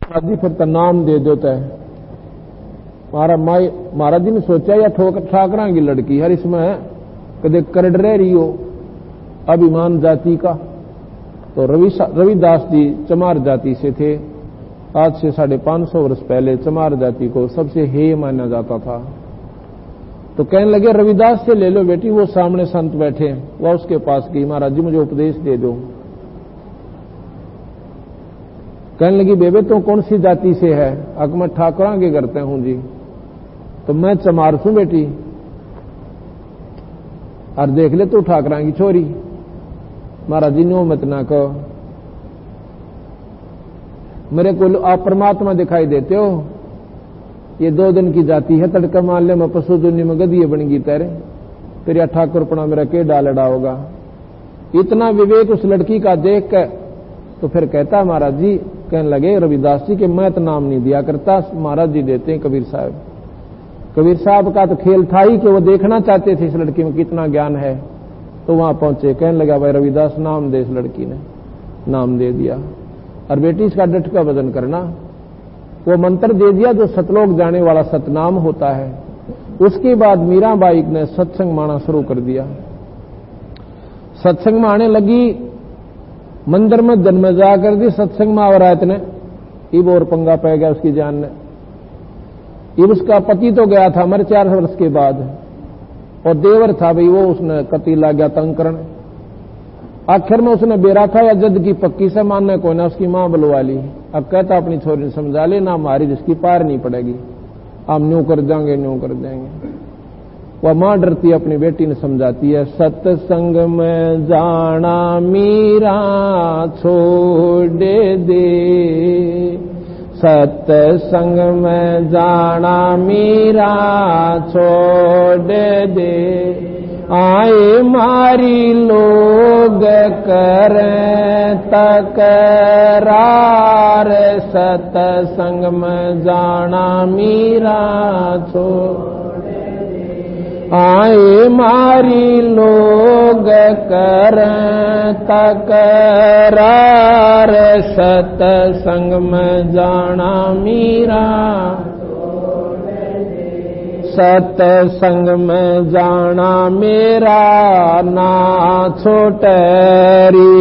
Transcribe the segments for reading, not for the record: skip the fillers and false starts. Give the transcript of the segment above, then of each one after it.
महाराज जी फिर तो नाम दे देता है। महाराज जी ने सोचा या ठाकरांगी लड़की हर इसमें कदे करड रह रही हो अभिमान जाति का। तो रविदास जी चमार जाति से थे। आज से 550 वर्ष पहले चमार जाति को सबसे हेय माना जाता था। तो कहने लगे रविदास से ले लो बेटी, वो सामने संत बैठे। वह उसके पास गई, महाराज जी मुझे उपदेश दे दो। कहने लगी बेबे तो कौन सी जाति से है? अक मैं ठाकुरा के करते हूं जी। तो मैं चमार हूं बेटी, और देख ले तू ठाकरा की छोरी। महाराज जी नो मत ना कहो, मेरे को आप परमात्मा दिखाई देते हो। ये 2 दिन की जाति है, तड़का मान ले मैं पशु दुनिया में गदिये बन गई तेरे, फिर या ठाकुरपना मेरा के डालड़ा होगा। इतना विवेक उस लड़की का देख कर तो फिर कहता महाराज जी, कहने लगे रविदास जी के मैं तो नाम नहीं दिया करता, महाराज जी देते हैं कबीर साहब। कबीर साहब का तो खेल था ही कि वो देखना चाहते थे इस लड़की में कितना ज्ञान है। तो वहां पहुंचे, कहने लगा भाई रविदास नाम दे। इस लड़की ने नाम दे दिया, और बेटी इसका डट का वजन करना। वो मंत्र दे दिया जो सतलोक जाने वाला सतनाम होता है। उसके बाद मीराबाई ने सत्संग माना शुरू कर दिया। सत्संग में आने लगी, मंदिर में जन्म जा कर दी। सत्संग में आवरायत ने इब और पंगा पै गया उसकी जान ने। इब उसका पति तो गया था मर 4 वर्ष के बाद, और देवर था भाई वो, उसने कति ला गया तंग करने। आखिर में उसने बेरा था या जद की पक्की से मानने को ना, उसकी मां बुलवा ली। अब कहता अपनी छोरी ने समझा ले ना, हमारी जिसकी पार नहीं पड़ेगी, हम न्यू कर देंगे न्यू कर देंगे। वह मां डरती अपनी बेटी ने समझाती है, सत्संग में जाना मीरा छोड़ दे, सत्संग में जाना मीरा छोड़ दे, आए मारी लोग करें तकरार, सत्संग में जाना मीरा छोड़ दे, आए मारी लोग करें तकरार, सत्संग में जाना मीरा, सत्संग में जाना मेरा ना छोटरी,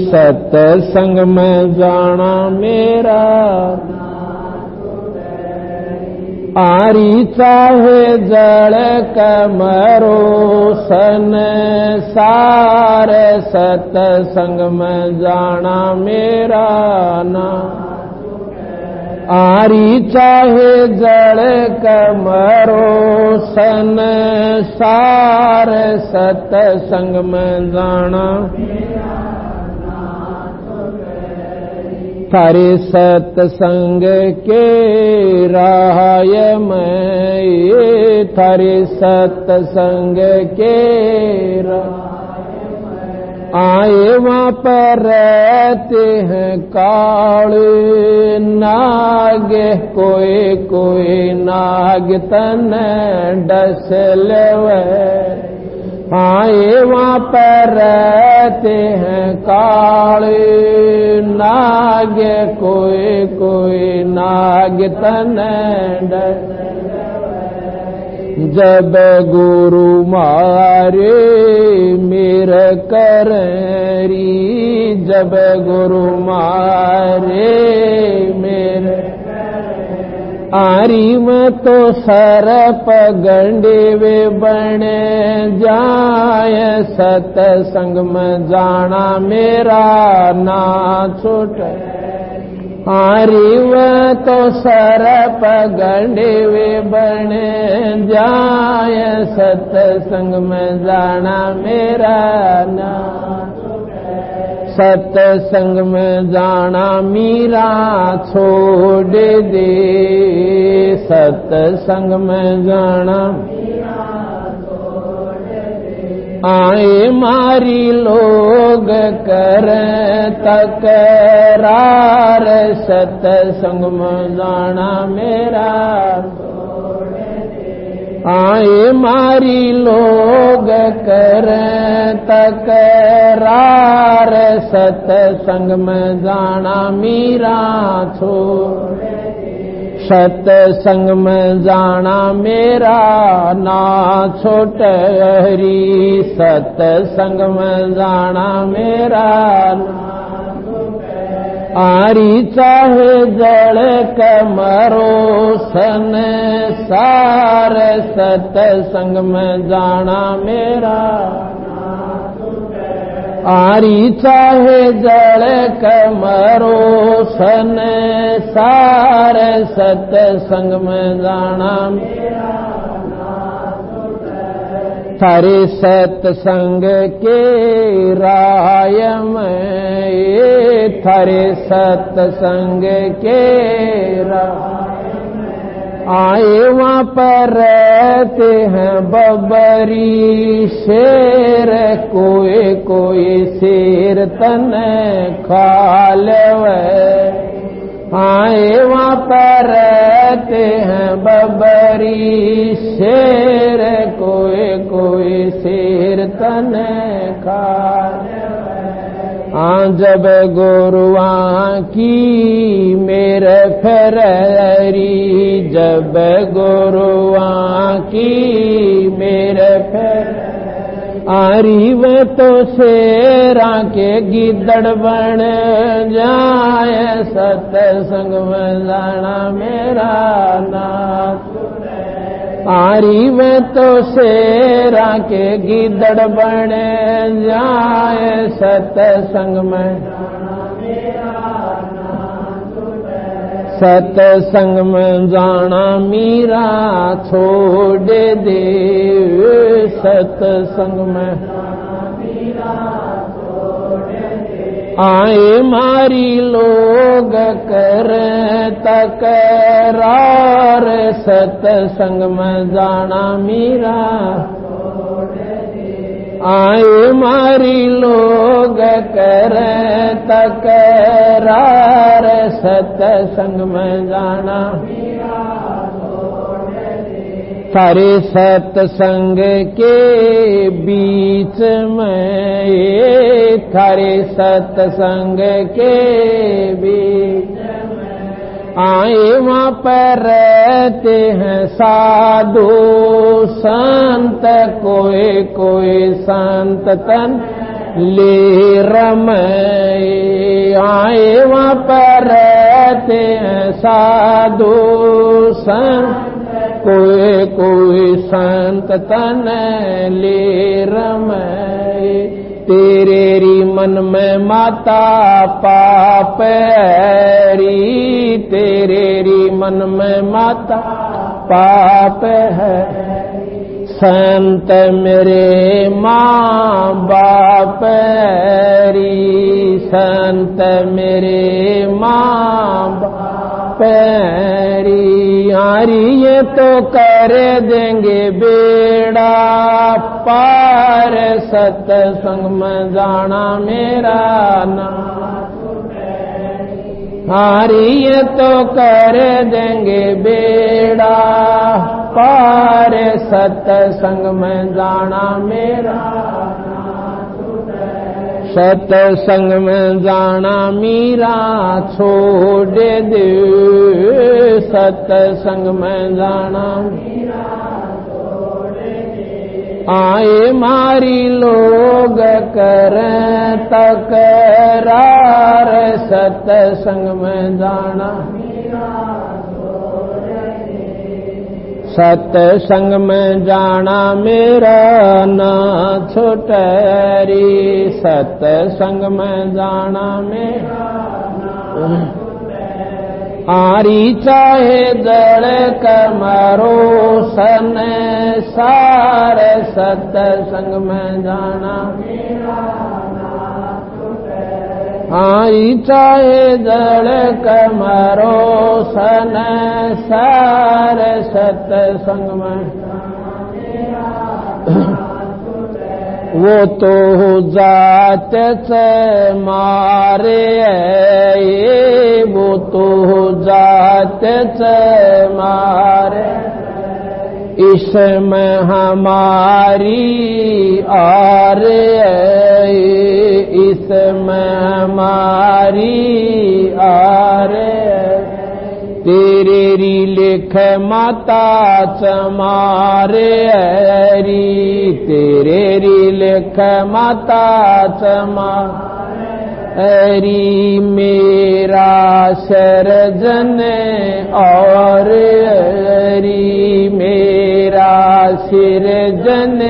सत्संग में जाना मेरा आरी, चाहे जड़ कमरो संसार, सत्संग में जाना मेरा ना आरी, चाहे जड़ कमरो संसार, सत्संग में जाना थारे सत्संग के राय में, ये थारे सत्संग के आए वहां पर रहते हैं काले नाग, कोई कोई नाग तन डस लेवे, आए वहां पर रहते हैं काले नाग, कोई कोई नाग तन डस, जब गुरु मारे मेरे करी, जब गुरु मारे मेरे आरी में तो सरप गंडेवे बने जाए, सत्संग में जाना मेरा ना छूटे, आरी में तो सरप गंडेवे बने जाए, सत्संग में जाना मेरा ना, सत्संग में जाना मीरा छोड़ दे, सत्संग में जाना आए मारी लोग करें तकरार, सत्संग में जाना मेरा आए मारी लोग करें तकरार, सत्संग में जाना मीरा छोड़ सत्संग में जाना मेरा ना छोटे हरी, सत्संग में जाना मेरा आरी चाहे जल कमरो सन सार, सत्संग में जाना मेरा आरी चाहे जल कमरो सन सार, सत्संग में जाना मेरा थारे सत्संग के राय में, थारे सत्संग के आए वहाँ पर रहते हैं बबरी शेर, कोई कोई शेर तन खा लेवे। आए वहाँ पर रहते हैं बबरी शेर, कोई कोई शेर तन खा जब गुरुआ की मेरे फेरी, जब गुरुआ की मेरे फेरी आरी वे तो शेरा के गिद्दड़ बन जाए, सत्संग में जाना मेरा नाथ आरी वे तो शेरा के गिद्दड़ बन जाए, सत्संग में सत्संग में जाना मीरा छोड़ दे, सत्संग में आए मारी लोग कर तकरार, सत्संग में जाना मीरा आए मारी लोग कर तकरार, सत्संग में जाना थारे सत्संग के बीच में, थारे सत्संग के बीच आए वहाँ पर रहते हैं साधु संत, कोई कोई संत तन ले रमे। आए वहाँ पर रहते हैं साधु संत, कोई कोई संत तन ले रमे। तेरे री मन में माता पाप है, तेरे री मन में माता पाप है। संत मेरे माँ बाप री, संत मेरे माँ बाप री। यारी ये तो कर देंगे बेड़ा पार, सत्संग में जाना मेरा नाम। हारी ये तो कर देंगे बेड़ा पार, सत्संग में जाना मेरा। सत्संग में जाना मीरा छोड़ दे, सत्संग में जाना आए मारी लोग कर तकरार, सत्संग में जाना सत्संग में जाना मेरा ना छोटरी, सत्संग में जाना मेरा आरी चाहे जड़ कमरो सन सार, सत्संग में जाना आरी चाहे जड़ कमरो सन सार, सत्संग में वो तो जात से मारे, वो तो जात से मारे। इसमें हमारी आर, इसमें हमारी आर। तेरे री लेख माता चमारे हरी, तेरे री लेख माता चमारी, मेरा सर्जन और हरी, मेरा सिरजन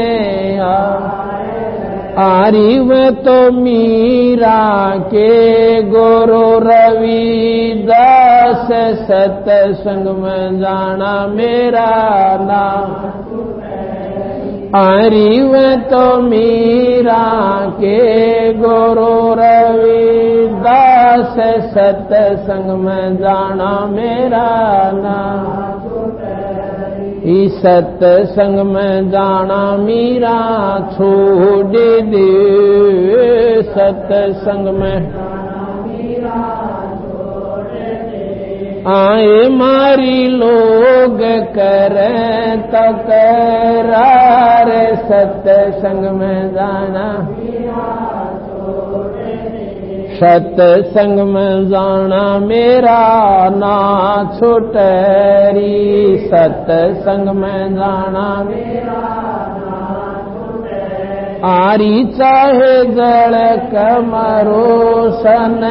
आरी व तो मीरा के गुरु रविदास, सत्संग में जाना मेरा नाम। आरी व तो मीरा के गुरु रविदास, सत्संग में जाना मेरा नाम। इस सत्संग में जाना मीरा छोड़ दे, सत्संग में आए मारी लोग करें तकरार, सत्संग में जाना सत्संग में जाना मेरा ना छुटरी, सत्संग में जाना मेरा ना छुटरी। आरी चाहे जड़ कमरो सन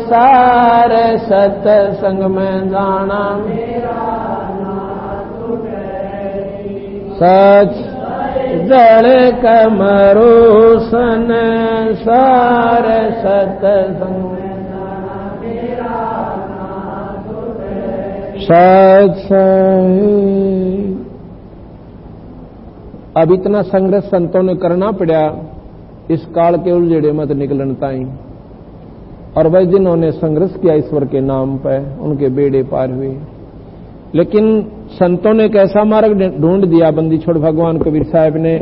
सार, सत्संग में जाना मेरा ना छुटरी। सच जड़ कमरो सन सार, सत्संग में जाना मेरा ना छुटरी। सत्संग। अब इतना संघर्ष संतों ने करना पड़ा इस काल के उलझेड़े मत निकलन ताई, और वह जिन्होंने संघर्ष किया ईश्वर के नाम पर उनके बेड़े पार हुए। लेकिन संतों ने एक ऐसा मार्ग ढूंढ दिया बंदी छोड़ भगवान कबीर साहब ने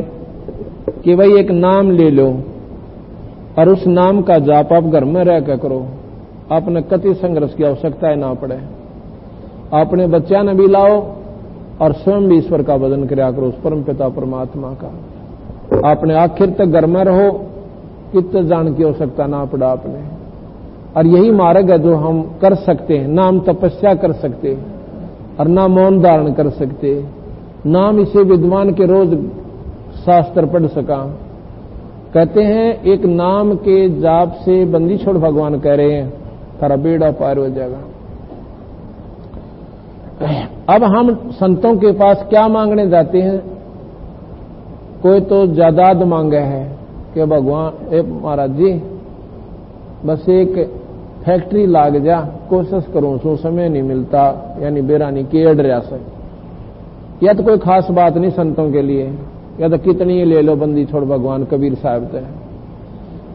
कि भाई एक नाम ले लो और उस नाम का जाप आप घर में रह कर करो, आपने कति संघर्ष की आवश्यकता ना पड़े। अपने बच्चा ने भी लाओ और स्वयं भी ईश्वर का भजन किया करो, उस परम पिता परमात्मा का। आपने आखिर तक घर में रहो, कितने जान की आवश्यकता ना पड़ा आपने। और यही मार्ग है जो हम कर सकते हैं। ना हम तपस्या कर सकते और ना मौन धारण कर सकते, ना हम इसे विद्वान के रोज शास्त्र पढ़ सका। कहते हैं एक नाम के जाप से बंदी छोड़ भगवान कह रहे हैं तारा बेड़ा पार हो जाएगा। अब हम संतों के पास क्या मांगने जाते हैं? कोई तो जायदाद मांगे है कि भगवान महाराज जी बस एक फैक्ट्री लाग जा, कोशिश करूं सो समय नहीं मिलता, यानी बेरानी केड़ रहा से। यह तो कोई खास बात नहीं संतों के लिए, या तो कितनी ले लो बंदी छोड़ भगवान कबीर साहब से।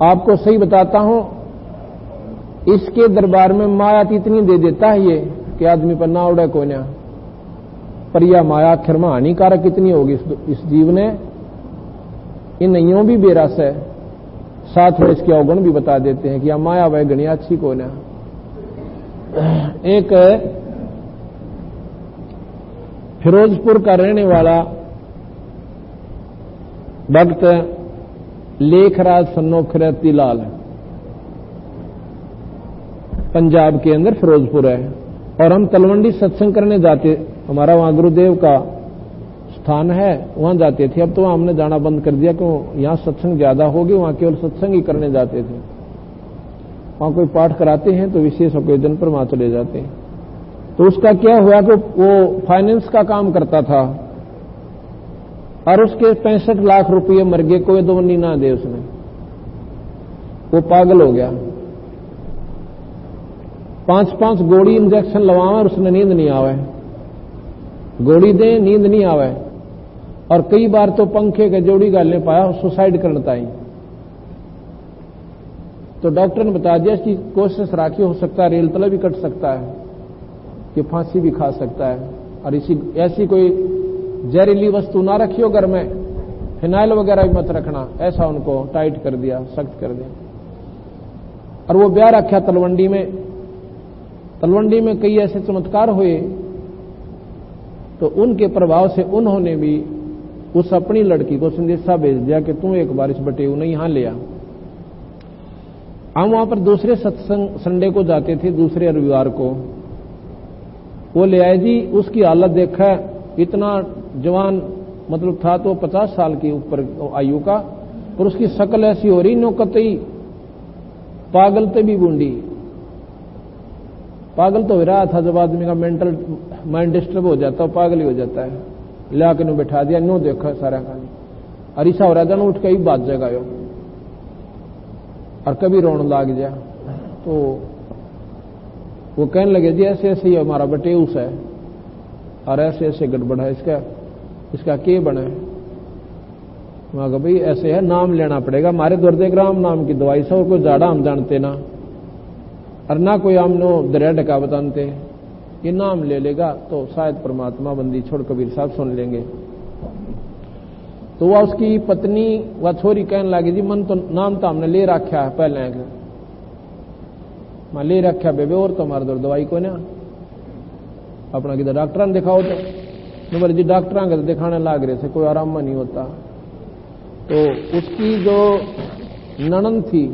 आपको सही बताता हूं, इसके दरबार में माया इतनी दे देता है ये कि आदमी पर ना उड़े कोई ना। पर यह माया आखिर में हानिकारक कितनी होगी इस जीव ने, इन नैयों भी बेरस है। साथ में इसके अवगुण भी बता देते हैं कि यह माया वह गणिया अच्छी को ना। एक फिरोजपुर का रहने वाला भक्त लेखराज सन्नोख रतिलाल पंजाब के अंदर फिरोजपुर है, और हम तलवंडी सत्संग करने जाते, हमारा वहां गुरुदेव का स्थान है, वहां जाते थे। अब तो हमने जाना बंद कर दिया क्यों, यहां सत्संग ज्यादा हो गए, वहां केवल सत्संग ही करने जाते थे। वहां कोई पाठ कराते हैं तो विशेष ओकेजन पर वहां चले जाते हैं। तो उसका क्या हुआ कि वो फाइनेंस का काम करता था और उसके 65 लाख रुपये मर गए, कोई दवनी ना दे उसने। वो पागल हो गया, 5-5 गोली इंजेक्शन लवावे और उसने नींद नहीं आवे, गोली दे नींद नहीं आवे, और कई बार तो पंखे के जोड़ी गालने पाया, सुसाइड करना ताई। तो डॉक्टर ने बता दिया कि कोशिश राखी, हो सकता है रेल तला भी कट सकता है, कि फांसी भी खा सकता है, और इसी ऐसी कोई जहरीली वस्तु ना रखियो घर में, फिनाइल वगैरह भी मत रखना, ऐसा उनको टाइट कर दिया, सख्त कर दिया। और वो ब्याह रखा तलवंडी में। तलवंडी में कई ऐसे चमत्कार हुए, तो उनके प्रभाव से उन्होंने भी उस अपनी लड़की को संदेशा भेज दिया कि तू एक बार इस बटे उन्हें यहां ले आ। हम वहां पर दूसरे सत्संग संडे को जाते थे, दूसरे रविवार को, वो ले आए जी, उसकी हालत देखा, इतना जवान मतलब था तो 50 साल की ऊपर आयु का, और उसकी शक्ल ऐसी हो रही नो कतई पागल ते भी बूंदी। पागल तो हो रहा था, जब आदमी का मेंटल माइंड डिस्टर्ब हो जाता है पागल ही हो जाता है। ला के नो बैठा दिया, नो देखो सारा खानी, और ऐसा हो रहा था, उठ के ही बात जगायो और कभी रोने लाग जा। तो वो कहने लगे जी ऐसे ऐसे ही हमारा बटेउस है और ऐसे ऐसे गड़बड़ है, इसका क्या बना है। वहां का भाई ऐसे है, नाम लेना पड़ेगा, हमारे दुर्देग्राम नाम की दवाई से, और कोई जाड़ा हम जानते ना, और ना कोई हमनो दरिया ढका बताते, ये नाम ले लेगा तो शायद परमात्मा बंदी छोड़ कबीर साहब सुन लेंगे। तो वह उसकी पत्नी वह छोरी कहने लगी जी मन तो नाम तो हमने ले रखा है पहले, मैं ले रखा बेबे, और तो हमारे दर दवाई को ना अपना किधर डॉक्टर ने दिखाओ तो बोले जी डॉक्टर का दिखाने लाग रहे थे, कोई आराम नहीं होता। तो उसकी जो ननन थी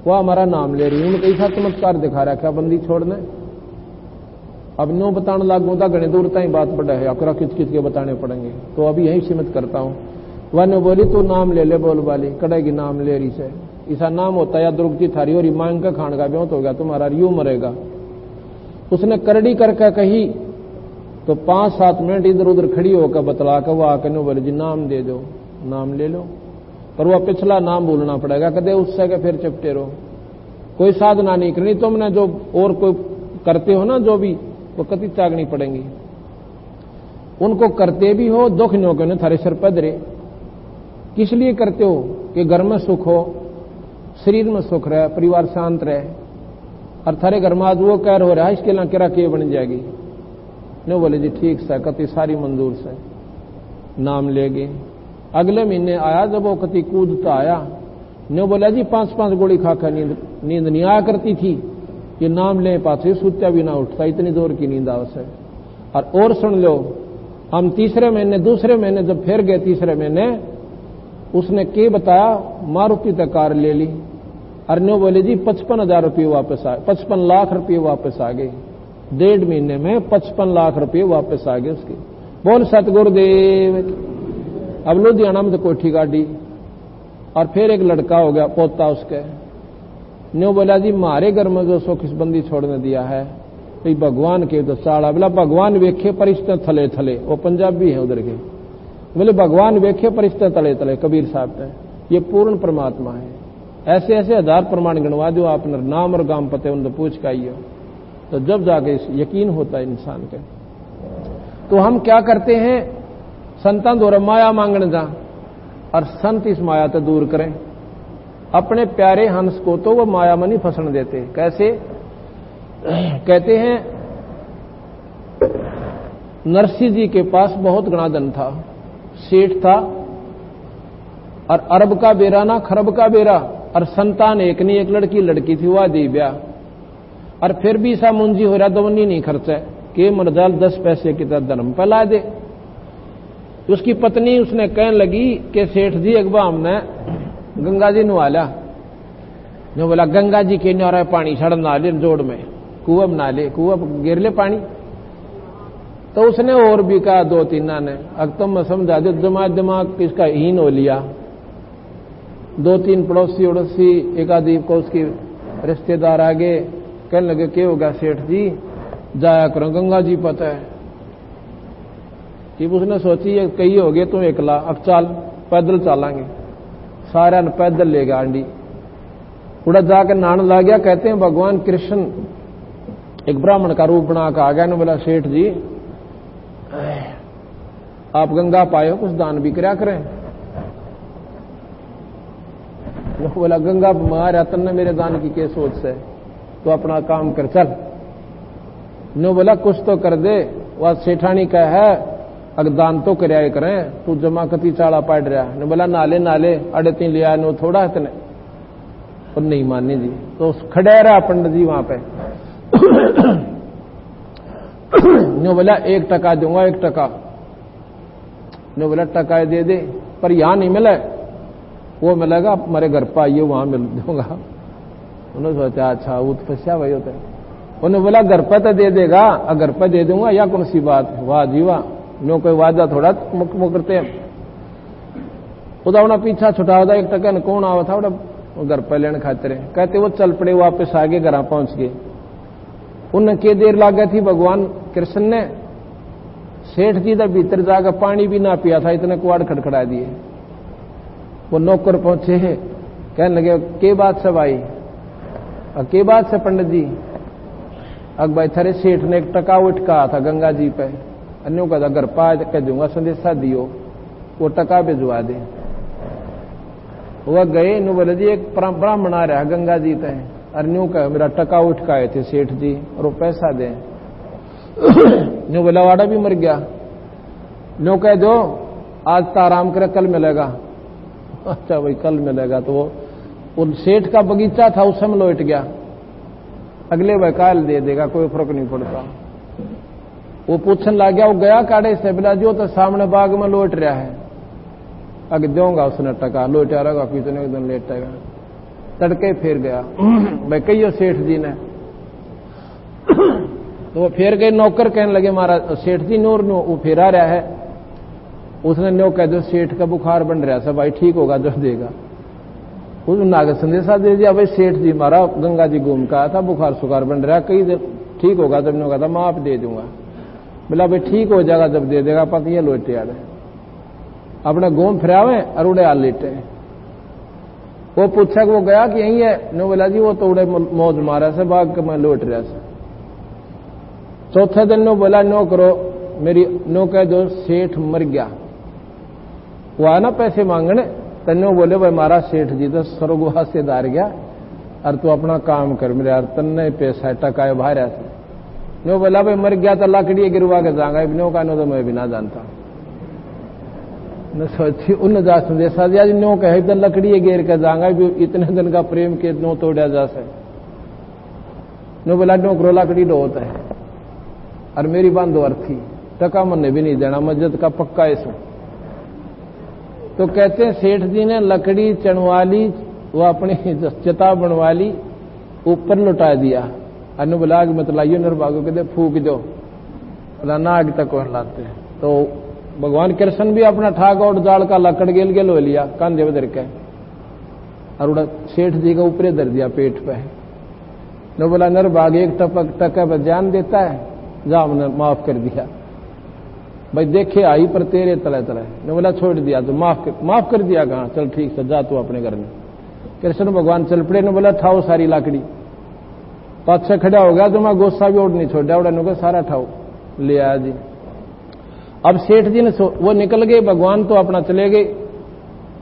वह हमारा नाम ले रही, उन्होंने कैसा चमत्कार दिखा रखा बंदी छोड़ने। अब नो बताने लागू था, घने दूर तक बात बढ़ा है, अकरा किच किच के बताने पड़ेंगे, तो अभी यही सीमित करता हूं। वह ने बोली तू नाम ले ले, बोल वाली कड़ेगी नाम ले रही से, ऐसा नाम होता या दुर्गती थारी और मांग का खान का ब्योत हो गया, तुम्हारा यूं मरेगा। उसने करड़ी करके कही तो 5-7 मिनट इधर उधर खड़ी होकर बतला कर वह आकर बोले जी नाम दे दो, नाम ले लो, पर वह पिछला नाम भूलना पड़ेगा, कदे उससे के फिर चपटे रहो, कोई साधना नहीं करनी तुमने, जो और कोई करते हो ना जो भी, वो कति त्यागनी पड़ेंगी। उनको करते भी हो, दुख नहीं हो के थारे सिर पदरे, किस लिए करते हो कि घर में सुख हो, शरीर में सुख रहे, परिवार शांत रहे, और थारे घर में आज वो कह हो रहा है इसके लिए किरा के बन जाएगी। ने बोले जी ठीक से, कति सारी मंजूर से, नाम लेगे। अगले महीने आया जब वो कति कूदता आया, ने बोला जी 5-5 गोली खाकर नींद नहीं आया करती थी, ये नाम ले पासे सुत्या भी ना उठता, इतनी जोर की नींद आवश्य। और सुन लो, हम तीसरे महीने दूसरे महीने जब फिर गए तीसरे महीने, उसने के बताया मारुति तक कार ले ली, और ने बोले जी 55,000 रुपये वापस आए, 55 लाख रुपये वापस आ गए, 1.5 महीने में 55 लाख रुपये वापस आ गए उसके। बोल सतगुरुदेव। अब लुधियाना में तो कोठी गाड़ी, और फिर एक लड़का हो गया पोता उसके, न्यू बोला जी मारे घर में जो सुख इस बंदी छोड़ने दिया है तो भगवान के तो साड़ा, बोला भगवान वेखे परिश्ते थले थले, वो पंजाबी है उधर के, बोले भगवान वेखे परिश्ते तले तले कबीर साहब ने, ये पूर्ण परमात्मा है। ऐसे ऐसे 1000 प्रमाण गणवा दो आपने, नाम और गांव पते उनसे पूछ के आइए, तो जब जाके यकीन होता है इंसान के। तो हम क्या करते हैं, संतान द्वारा माया मांगने जा, और संत इस माया तो दूर करें। अपने प्यारे हंस को तो वो माया में नहीं फंसने देते। कैसे कहते हैं, नरसिंह जी के पास बहुत घना धन था, सेठ था, और अरब का बेरा ना खरब का बेरा, और संतान एक नहीं, एक लड़की थी, वह दी ब्याह, और फिर भी सा मुंजी हो रहा दवनी नहीं खर्चा के मरजाल 10 पैसे की तरह धर्म फैला दे। उसकी पत्नी उसने कहने लगी कि सेठ जी एक बार हमने गंगा जी नवाला, जो बोला गंगा जी के न्यारा पानी छड़ ना ले, जोड़ में कुआ बना ले, कुआ गिर ले पानी। तो उसने और भी कहा 2-3 ने, अब तुम समझा दो, दिमाग किसका हीन हो लिया। 2-3 पड़ोसी उड़ोसी एक आदि को उसकी रिश्तेदार आगे कहने लगे क्या होगा सेठ जी, जाया करो गंगा जी पता है कि। उसने सोची ये कही हो गए तुम एकला, अब चाल पैदल चलांगे, सारा ने पैदल ले गया आंडी, उड़ा जाकर नहाने लग गया। कहते हैं भगवान कृष्ण एक ब्राह्मण का रूप बना कर आ गया, ने बोला सेठ जी आप गंगा पाए हो, कुछ दान भी कराया करें। बोला गंगा मारा तन्ने मेरे दान की क्या सोच से, तो अपना काम कर चल। नो बोला कुछ तो कर दे, वह सेठानी का है अगर दान तो कराया करें, तू जमा कति चाड़ा पड़ रहा। ने बोला नाले नाले अड़े तीन लिया नो थोड़ा इतने, और नहीं माने जी। तो खड़े रहा पंडित जी वहां पे। नो बोला 1 टका दूंगा, 1 टका। नो बोला टका दे दे, पर यहां नहीं मिला, वो मिलेगा हमारे घर पर आइए वहां मिल दूंगा। उन्होंने सोचा अच्छा वो तो फंसा भाई होता है। उन्होंने बोला घर पर तो दे देगा, अगर पर दे दूंगा या कौन सी बात। वाह जी वाह, नो कोई वादा थोड़ा मुख करते हैं। उदा उन्हें पीछा छुटा होता एक टका कौन आवा था उड़ा घर पर लेने खातिर। कहते वो चल पड़े, वापस आगे घर पहुंच गए। उन्हें के देर लाग गई थी, भगवान कृष्ण ने सेठ जी का भीतर जाकर पानी भी ना पिया था, इतने कुआड़ खड़खड़ा दिए। वो नौकर पहुंचे, कहने लगे के बात से भाई, के बात से पंडित जी। अब भाई थारे सेठ ने एक टका उठका था गंगा जी पे, अन्यों का घर पा कह दूंगा संदेशा दियो, वो टका भिजवा दे। वह गए, नु बोले जी एक ब्राह्मण आ रहा गंगा जी पे, अन्यों का मेरा टका उठकाए थे सेठ जी और वो पैसा दे। न्यू बोला वाड़ा भी मर गया। न्यू कह दो आज तो आराम करे, कल मिलेगा। अच्छा भाई कल मिलेगा। तो वो सेठ का बगीचा था उस समय लौट गया, अगले भाई काल दे देगा, कोई फर्क नहीं पड़ता। वो पूछने लग गया, वो गया काड़े से, बोला जो तो सामने बाग में लौट रहा है, अगर दूंगा उसने टका, लौट आ रहा कितने एक दिन लेटेगा। तड़के फिर गया भाई कहियो सेठ जी ने। तो वो फिर गए, नौकर कहने लगे मारा सेठ जी नूर नो वो फिर आ रहा है। उसने न्यो कह दो सेठ का बुखार बन रहा है, भाई ठीक होगा जो देगा। उस नाग संदेशा दे दिया, भाई सेठ जी मारा गंगा जी घूम का आया था, बुखार सुखार बन रहा है, कहीं ठीक होगा जब नो कहा था माफ दे दूंगा। बोला भाई ठीक हो जाएगा जब दे देगा, पता ये लोटे आ रहे अपने घूम फिरावे और उड़े आ लेटे। वो पूछा कि वो गया कि यही है। नो बोला जी वो तो उड़े मौज मारा से बाग में लौट रहा से। चौथे दिन नो बोला नो करो मेरी, नो कह दो सेठ मर गया। वो आना पैसे मांगने, तन्नो बोले भाई मारा सेठ जी तो स्वर्गवास से दार गया और तू अपना काम कर मेरे यार, तन्ने पैसा टका बाहर ऐसे। नो बोला भाई मर गया तो लकड़ी गिरवा के जाऊंगा, नो का नो तो मैं भी ना जानता। न सोची उन जा संदेशा दिया नो कहे तो लकड़ी गिर के जाऊंगा, इतने दिन का प्रेम के नो तोड़ा जा से। नो बोला नो करो लकड़ी डोत है और मेरी बांधो अर्थी, टका मन भी नहीं देना, मस्जिद का पक्का ऐसा। तो कहते हैं सेठ जी ने लकड़ी चढ़वा ली, वो अपनी चिता बनवा ली, ऊपर लुटा दिया। अनु बोला आग मत लाइयो नरबागो कहते फूक दो, बोला ना आग तक और लाते। तो भगवान कृष्ण भी अपना ठाक और जाल का लकड़ गेल गेल हो लिया कांधे में धर के और उड़ा सेठ जी का ऊपरे धर दिया पेट पे। न बोला नरबाग एक टपक टका पर जान देता है, जा हमने माफ कर दिया भाई, देखे आई पर तेरे तले तले। ने बोला छोड़ दिया तो माफ कर दिया, कहा चल ठीक से जा तू अपने घर में। कृष्ण भगवान चल पड़े। ने बोला ठाओ सारी लाकड़ी, पाँच छह खड़ा हो गया तो मैं गोस्सा भी ओढ़ नहीं छोड़ा, उड़ा ने सारा ठाओ ले आया जी। अब सेठ जी ने वो निकल गए, भगवान तो अपना चले गए।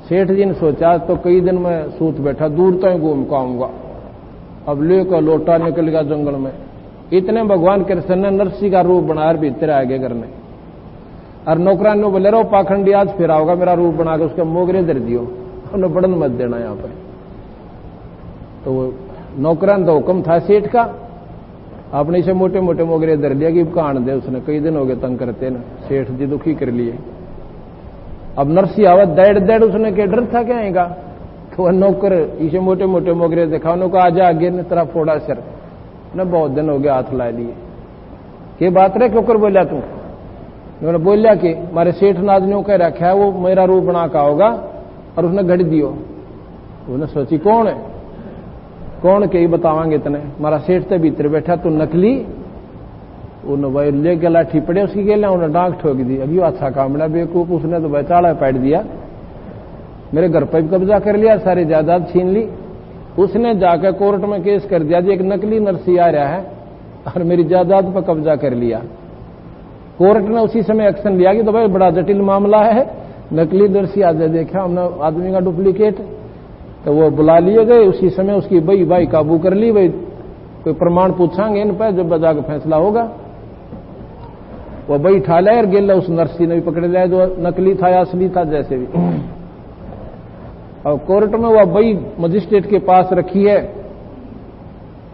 सेठ जी ने सोचा तो कई दिन में सूत बैठा, दूर तो घूम को आऊंगा, अब लेकर लोटा निकल गया जंगल में। इतने भगवान कृष्ण ने नरसिंह का रूप बनाकर भीतर आ गए करने, और नौकरान ने बोले रहो पाखंडी आज फिर आओगा मेरा रूप बनाकर उसके मोगरे दर दियो, उन्हें बड़न मत देना यहां पर। तो नौकरान तो हुक्म था सेठ का, आपने इसे मोटे मोटे मोगरे दर दिया कि कान दे। उसने कई दिन हो गए तंग करते ना, सेठ जी दुखी कर लिए। अब नरसिंह आवत डेढ़ डेढ़ उसने के डर था क्या आएगा, तो वह नौकर इसे मोटे मोटे मोगरे देखा, उन्होंने आजा आगे ने तेरा फोड़ा सर न, बहुत दिन हो गया हाथ ला लिए। के बात रे क्यों कर बोलिया तू? उन्होंने बोलिया कि मारे सेठ नाज ने कह रखा है वो मेरा रूप बना का होगा और उसने घड़ दियो। उन्होंने सोची कौन है, कौन के ही बतावांगे इतने, मारा सेठ तो भीतर बैठा तू नकली। उन्होंने ले के लाठी पड़े उसकी गेला, उन्हें डांक ठोक दी। अभी अच्छा काम बना बेवकूफ, उसने तो बेचाड़ा पैट दिया, मेरे घर पर भी कब्जा कर लिया, सारी जायदाद छीन ली। उसने जाकर कोर्ट में केस कर दिया जी एक नकली नरसिंह आ रहा है और मेरी जायदाद पर कब्जा कर लिया। कोर्ट ने उसी समय एक्शन लिया कि तो भाई बड़ा जटिल मामला है, नकली नरसिंह आज देखा हमने आदमी का डुप्लीकेट। तो वो बुला लिए गए, उसी समय उसकी बई भाई काबू कर ली। भाई कोई प्रमाण पूछांगे इन पर, जब बजा का फैसला होगा। वो बई ठा लिया और गेला उस नरसिंह ने भी पकड़ लिया जो नकली था या असली था जैसे भी। और कोर्ट में वह बई मजिस्ट्रेट के पास रखी है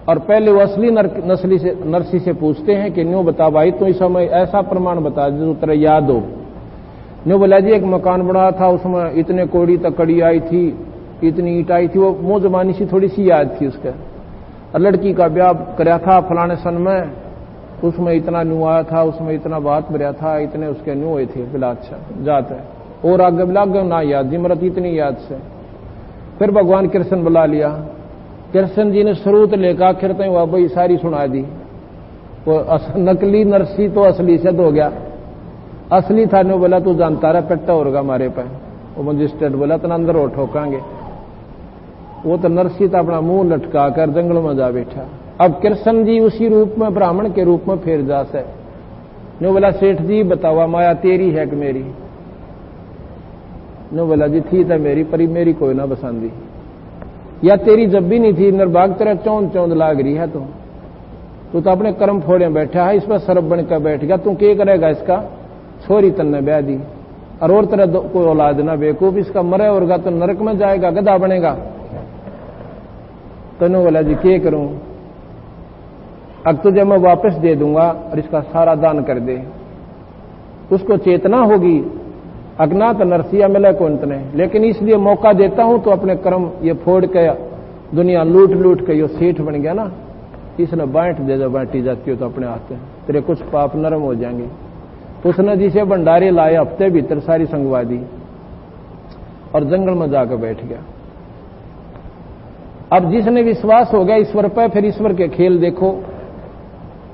और पहले वो असली नरसिंह से पूछते हैं कि न्यू बता भाई तो इस समय ऐसा प्रमाण बता जो तेरा याद हो। न्यू बोला जी एक मकान बना था, उसमें इतने कोड़ी तक कड़ी आई थी, इतनी ईट आई थी, वो मुंह जबानी सी थोड़ी सी याद थी उसका। और लड़की का ब्याह कराया था फलाने सन में, उसमें इतना न्यू आया था, उसमें इतना बात भरिया था, इतने उसके न्यू हुए थे, बिला अच्छा जात है और आगे बिलाग ना याद जी मरत इतनी याद से। फिर भगवान कृष्ण बुला लिया, कृष्ण जी ने स्रोत लेकर आखिर तक वह भाई सारी सुना दी। वो नकली नरसी तो असली सिद्ध हो गया। असली था ने बोला तू जानता रहा पेट्टा होगा हमारे पे। वो मजिस्ट्रेट बोला तना अंदर हो ठोकांगे। वो तो नरसी था अपना मुंह लटका कर जंगल में जा बैठा। अब कृष्ण जी उसी रूप में ब्राह्मण के रूप में फिर जा से ने बोला सेठ जी बतावा माया तेरी है कि मेरी? ने बोला जी थी था मेरी, पर मेरी कोई ना बसांदी। या तेरी जब भी नहीं थी, निर्भाग तेरा चौंध चौंध लाग रही है। तू तो अपने कर्म फोड़े बैठा है, इस पर सरब बन कर बैठ गया। तू क्या करेगा? इसका छोरी तन्ने ब्याह दी और तरह कोई औलाद ना बेकूफ, इसका मरे होगा तो नरक में जाएगा, गधा बनेगा। तो ने बोला जी क्या करूं? अब तुझे मैं वापस दे दूंगा और इसका सारा दान कर दे। उसको चेतना होगी अज्ञात नरसिया मिले कौन तने, लेकिन इसलिए मौका देता हूं तो अपने कर्म ये फोड़ के दुनिया लूट लूट के यो सेठ बन गया ना, इसने बांट दे, जब बांटी जाती हो तो अपने हाथ तेरे कुछ पाप नरम हो जाएंगे। उसने जिसे भंडारे लाए हफ्ते भीतर सारी संगवा दी और जंगल में जाकर बैठ गया। अब जिसने विश्वास हो गया ईश्वर पर, फिर ईश्वर के खेल देखो।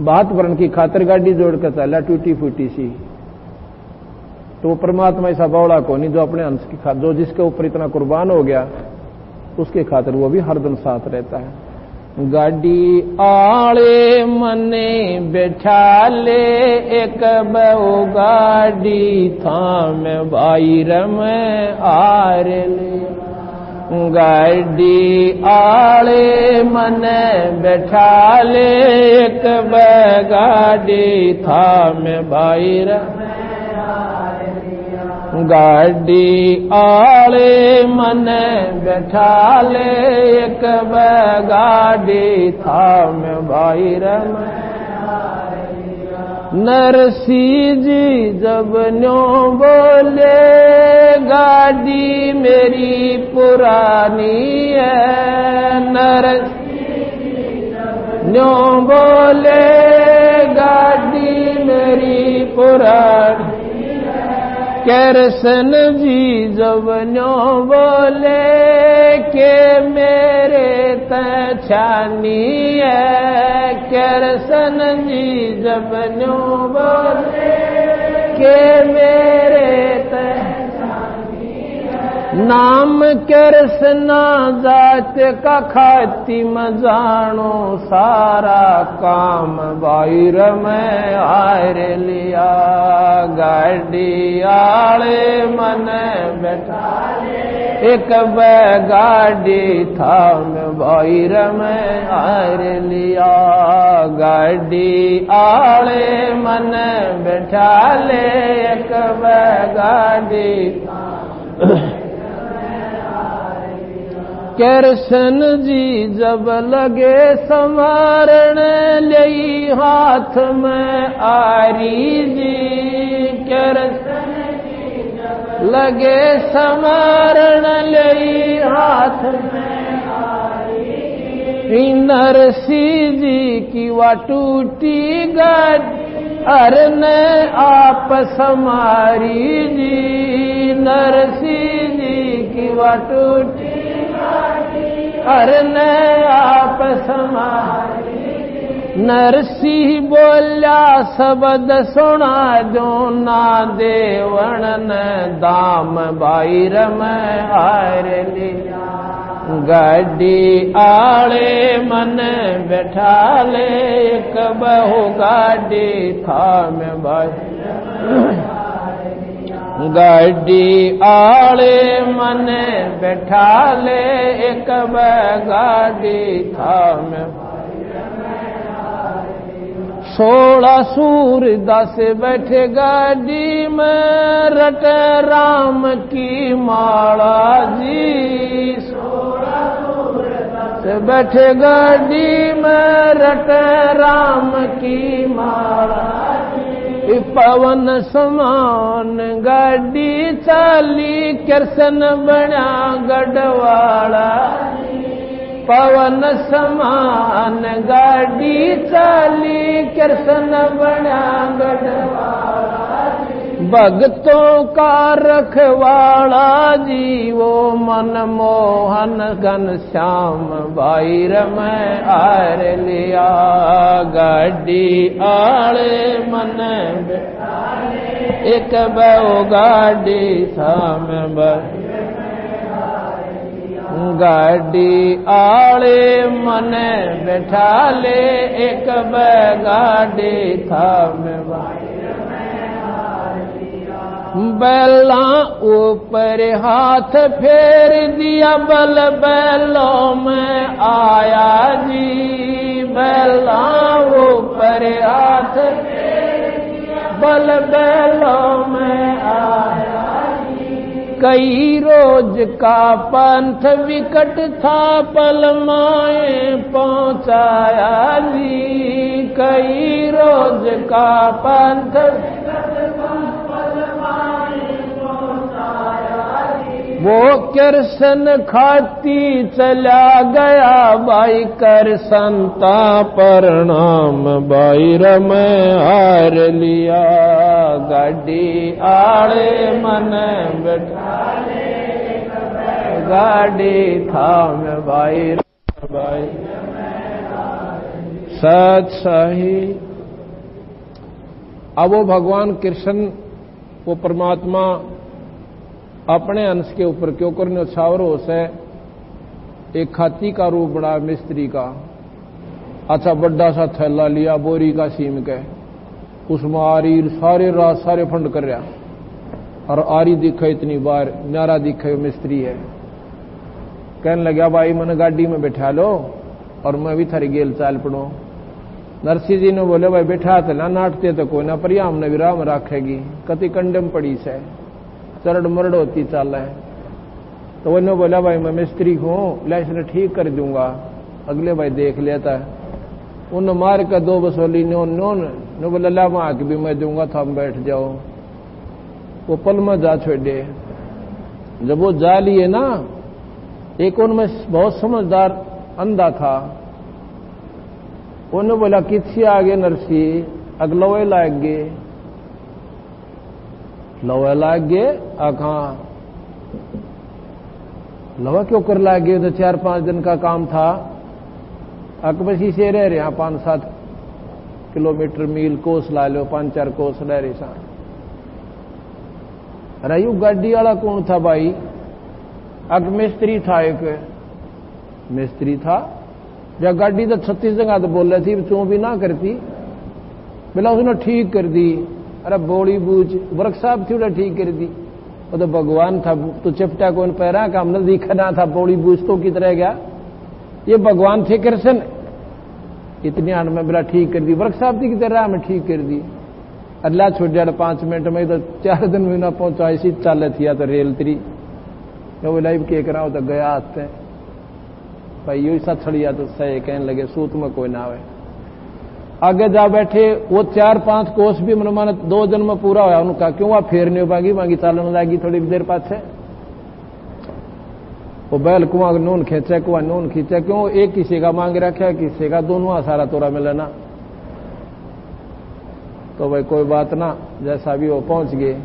बात वर्ण की खातिर गाड़ी जोड़कर चला टूटी फूटी सी, तो परमात्मा ऐसा बौड़ा को नहीं जो अपने अंश की खातिर, जो जिसके ऊपर इतना कुर्बान हो गया उसके खातिर वो भी हरदम साथ रहता है। गाड़ी आले मने बैठा ले एक बहु गाड़ी थाम बाहर में आर ले। गाड़ी आले मने बैठा ले एक गाड़ी थाम बाहर। गाड़ी आले मने बैठा ले एक गाड़ी थाम बाहर में। नरसी जी जब न्यो बोले गाड़ी मेरी पुरानी है। नरसी जी न्यो बोले गाड़ी मेरी पुरानी। कृष्ण जी जब न्यो बोले के मेरे तछानी है। कृष्ण जी जब न्यो बोले के मेरे तछानी है। नाम कृष्ण जात का खातिम जानो सारा काम बाहर में आर लिया। गाड़ी आले मने बैठा एक गाड़ी थाम बाहर में आर लिया। गाड़ी आले मने बैठा ले एक गाड़ी। कृष्ण जी जब लगे संवारण ले हाथ में आरी जी। कृष्ण जी जब लगे संवारण ले हाथ में आरी। नरसी जी की वा टूटी गाड़ी अरने आप समारी जी। नरसी जी की वा टूटी अरने आप समारी। नरसी बोल्या शब्द सुना जो ना देवण ने दाम बाहर में आर लिया। गाड़ी आले मन बैठा ले एक बहु गाड़ी थाम बाहर। गाड़ी आले मने बैठा ले एक गाड़ी थाम। 16 सूरदास बैठे गाड़ी में रट राम की माला जी। 16 सूरदास बैठे गाड़ी में रट राम की माला। पवन समान गाड़ी चाली कृष्ण बना गढ़वाला। पवन समान गाड़ी चाली कृष्ण बना गढ़वाला भक्तों का रखवाला जी वो मनमोहन घनश्याम भाई रमै आर लिया गाड़ी आले मन एक बहु गाड़ी साम गाड़ी आले मन बैठा ले एक गाड़ी थाम बैला ऊपर हाथ फेर दिया बल बैलों में आया जी बैला ऊपर हाथ फेर दिया बल बैलों में आया जी कई रोज का पंथ विकट था पल माए पहुंचाया जी कई रोज का पंथ वो कृष्ण खाती चला गया भाई कर संता प्रणाम भाई रमै हार लिया गाड़ी आड़े मन बैठा गाड़ी थाम भाई भाई सच सही। अब वो भगवान कृष्ण वो परमात्मा अपने अंश के ऊपर क्यों करने छावर हो से एक खाती का रूप बड़ा मिस्त्री का अच्छा बड़ा सा थैला लिया बोरी का सीम के उसमें आरी सारे रात सारे फंड कर रहा और आरी दिखे इतनी बार न्यारा दिखे मिस्त्री है कहने लगा भाई मैंने गाड़ी में बैठा लो और मैं भी थारी गेल चाल पड़ो नरसिंह जी ने बोले भाई बैठा तो ना नाटते तो कोई ना पर हमने विराम रखेगी कति कंडम पड़ी से चरड़ मरड़ होती चाल है तो वो बोला भाई मैं मिस्त्री हूं ला इसने ठीक कर दूंगा अगले भाई देख लेता है उन मार कर दो बसोली नोन बोला ला वहां की भी मैं दूंगा था हम बैठ जाओ वो पल में जा छोड़े जब वो जा लिए ना एक उनमें बहुत समझदार अंधा था उन्होंने बोला किसी आगे नरसिंह अगलवे लाग गए लवा लाग गए आखा लवा क्यों कर लाग गए तो 4-5 दिन का काम था अकबसी से रह रहे 5-7 किलोमीटर मील कोस ला लो 5-4 कोस रह रहे सा रयू गाड़ी वाला कौन था भाई अग मिस्त्री था एक मिस्त्री था जब गाड़ी तो 36 जगह तो बोल रही थी चू भी ना करती बोला उसने ठीक कर दी अरे बोली बूझ वर्कशॉप थी उड़ा ठीक कर दी वो तो भगवान था तो चिपटा कौन पैरा काम न दिखा ना था बोली बूझ तो की तरह गया ये भगवान थे कृष्ण इतनी आन में बोला ठीक कर दी वर्कशॉप थी की तरह में ठीक कर दी अल्लाह छोड़ दिया 5 मिनट में तो 4 दिन में ना पहुंचा इसी चाल थी तो रेल तरी तो वो लाइव के करा तो गया आते भाई यू सा छड़िया तो सही कहने लगे सूत में कोई ना आवे आगे जा बैठे वो 4-5 कोस भी मन माने 2 दिन में पूरा होया उनका क्यों वहां फेर नहीं पागी मांगी चालन लगी थोड़ी देर पाछे वो बैल कुआ नून खींचे कुआ नून खींचे क्यों एक किसी का मांग रखा किसी का दोनों सारा तोरा मिले ना तो भाई कोई बात ना जैसा भी वो पहुंच गए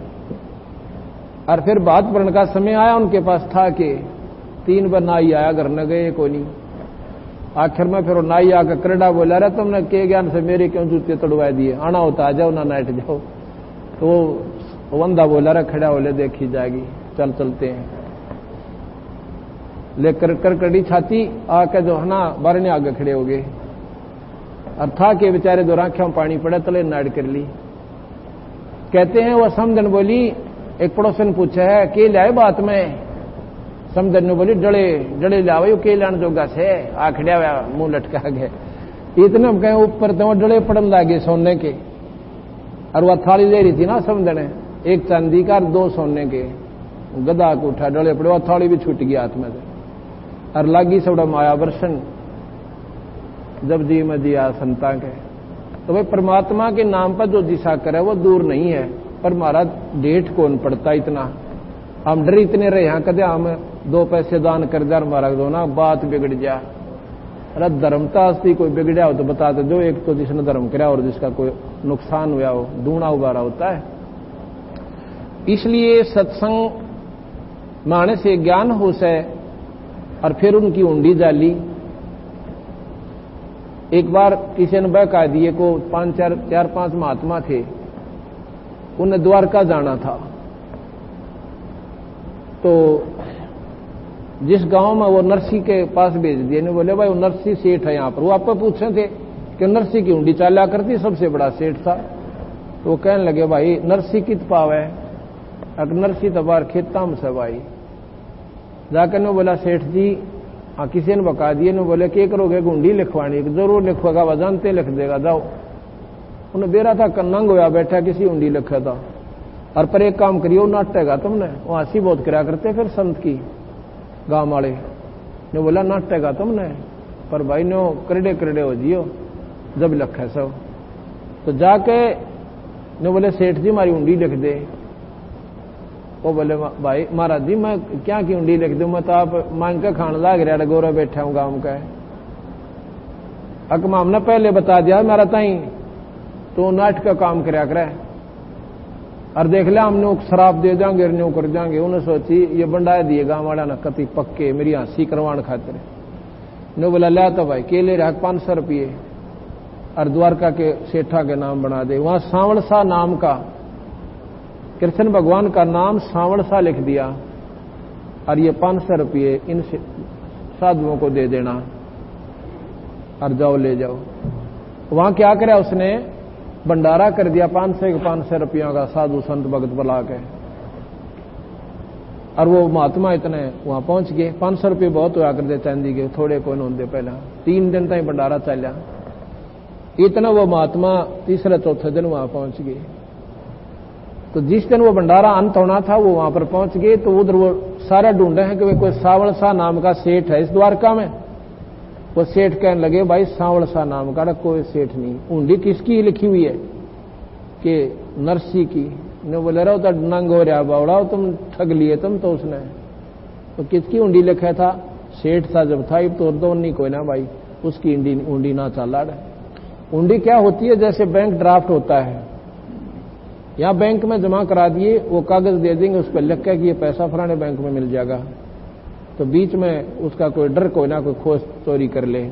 और फिर बात पढ़ने का समय आया उनके पास था कि 3 बार नाई आया घर न गए कोई नहीं आखिर में फिर नाई आकर करड़ा बोला रहा तुमने के ज्ञान से मेरे क्यों जूते तड़वा दिए आना होता आ जाओ ना नाइट जाओ तो वो बंदा बोला रहा खड़ा बोले देखी जाएगी चल चलते हैं लेकर करकड़ी छाती आके जो है ना बारने आगे खड़े हो गए और था के बेचारे दो आंखों में पानी पड़ा तले नाड़ कर ली कहते हैं वो समझन बोली एक पड़ोसन पूछा है के लाए बात में समझन ने बोली डले डले लाओ के लाने जोगा से आखड़िया मुंह लटका गए इतने हम कहें ऊपर तो डले पड़न लागे सोने के और वह थाली ले रही थी ना समझन एक चांदी का 2 सोने के गदा को उठा डले पड़े वह थाली भी छूट गई हाथ में से और लागी सबड़ा माया वर्षण जब जी में जिया संता के तो भाई परमात्मा के नाम पर जो दिशा करे वो दूर नहीं है पर हमारा डेट कौन पड़ता इतना हम डर इतने रहे यहाँ कदे हम 2 पैसे दान कर दे हमारा दो ना बात बिगड़ जा अरे धर्मता असली कोई बिगड़ा हो तो बताते दो, एक तो जिसने धर्म करा और जिसका कोई नुकसान हुआ हो, दूना उबारा होता है। इसलिए सत्संग माने से ज्ञान हो से और फिर उनकी उंडी जाली। एक बार किसी ने बहका दिए को चार पांच महात्मा थे, उन्हें द्वारका जाना था। तो जिस गांव में वो नरसी के पास भेज दिए, ने बोले भाई वो नरसी सेठ है यहां पर। वो आपको पूछे थे कि नरसी की उंडी चाला करती, सबसे बड़ा सेठ था। तो वो कहने लगे भाई नरसी कित पावे, अगर नरसी तबार खेता में से भाई जाकर ने बोला सेठ जी हाँ किसी ने बका दिए, ने बोले क्या करोगे, गुंडी लिखवानी, जरूर लिखवागा, वह जानते लिख देगा, जाओ। उन्हें बेरा था कन्नंग होया बैठा, किसी उंडी लिखा था। और पर एक काम करियो नाटेगा तुमने, वो हंसी बहुत करा करते फिर संत की गांव वाले ने बोला नाटेगा तुमने, पर भाई नो करड़े करड़े हो जियो जब लखा सब। तो जाके ने बोले सेठ जी हमारी उंडी लिख दे। वो बोले भाई महाराज जी मैं क्या की उंडी लिख दूं, मैं तो आप मांग के खान लाग रहा गोरा बैठा हूं गांव का। अकमा हमने पहले बता दिया मेरा ताई तो नाट का काम कराया करे, और देख लिया हमने शराब दे देंगे न्यू कर देंगे। उन्हें सोची ये बंडाए दिए गांव वाला ना कति पक्के मेरी हंसी करवाण खातिर। ने बोला लिया तो भाई केले रहा 500 रुपये और द्वारका के सेठा के नाम बना दे। वहां सांवड़सा नाम का, कृष्ण भगवान का नाम सांवड़सा लिख दिया, और ये 500 रुपये इन साधुओं को दे देना और जाओ ले जाओ। वहां क्या करे उसने भंडारा कर दिया 500 रुपयों का, साधु संत भगत बुला के। और वो महात्मा इतने वहां पहुंच गए। 500 रुपये बहुत हुआ करते चांदी के, थोड़े कोई होंगे पहला। 3 दिन तक भंडारा चलिया, इतना वो महात्मा तीसरे चौथे दिन वहां पहुंच गए। तो जिस दिन वो भंडारा अंत होना था वो वहां पर पहुंच गए। तो उधर वो सारा ढूंढे हैं कि वे कोई सावड़सा नाम का सेठ है इस द्वारका में। वो सेठ कहने लगे भाई सावड़सा नाम का कोई सेठ नहीं। उंडी किसकी लिखी हुई है कि नरसी की। ने बोले रहो तो नंग हो रहा बावड़ा, तुम ठग लिए तुम तो उसने। तो किसकी उंडी लिखा था, सेठ था जब था, तो दो नहीं कोई ना भाई उसकी उंडी ना चला। उंडी क्या होती है, जैसे बैंक ड्राफ्ट होता है, यहां बैंक में जमा करा दिए, वो कागज दे देंगे उस पर लिख के कि ये पैसा फलाने बैंक में मिल जाएगा। तो बीच में उसका कोई डर कोई ना कोई खोज चोरी कर ले।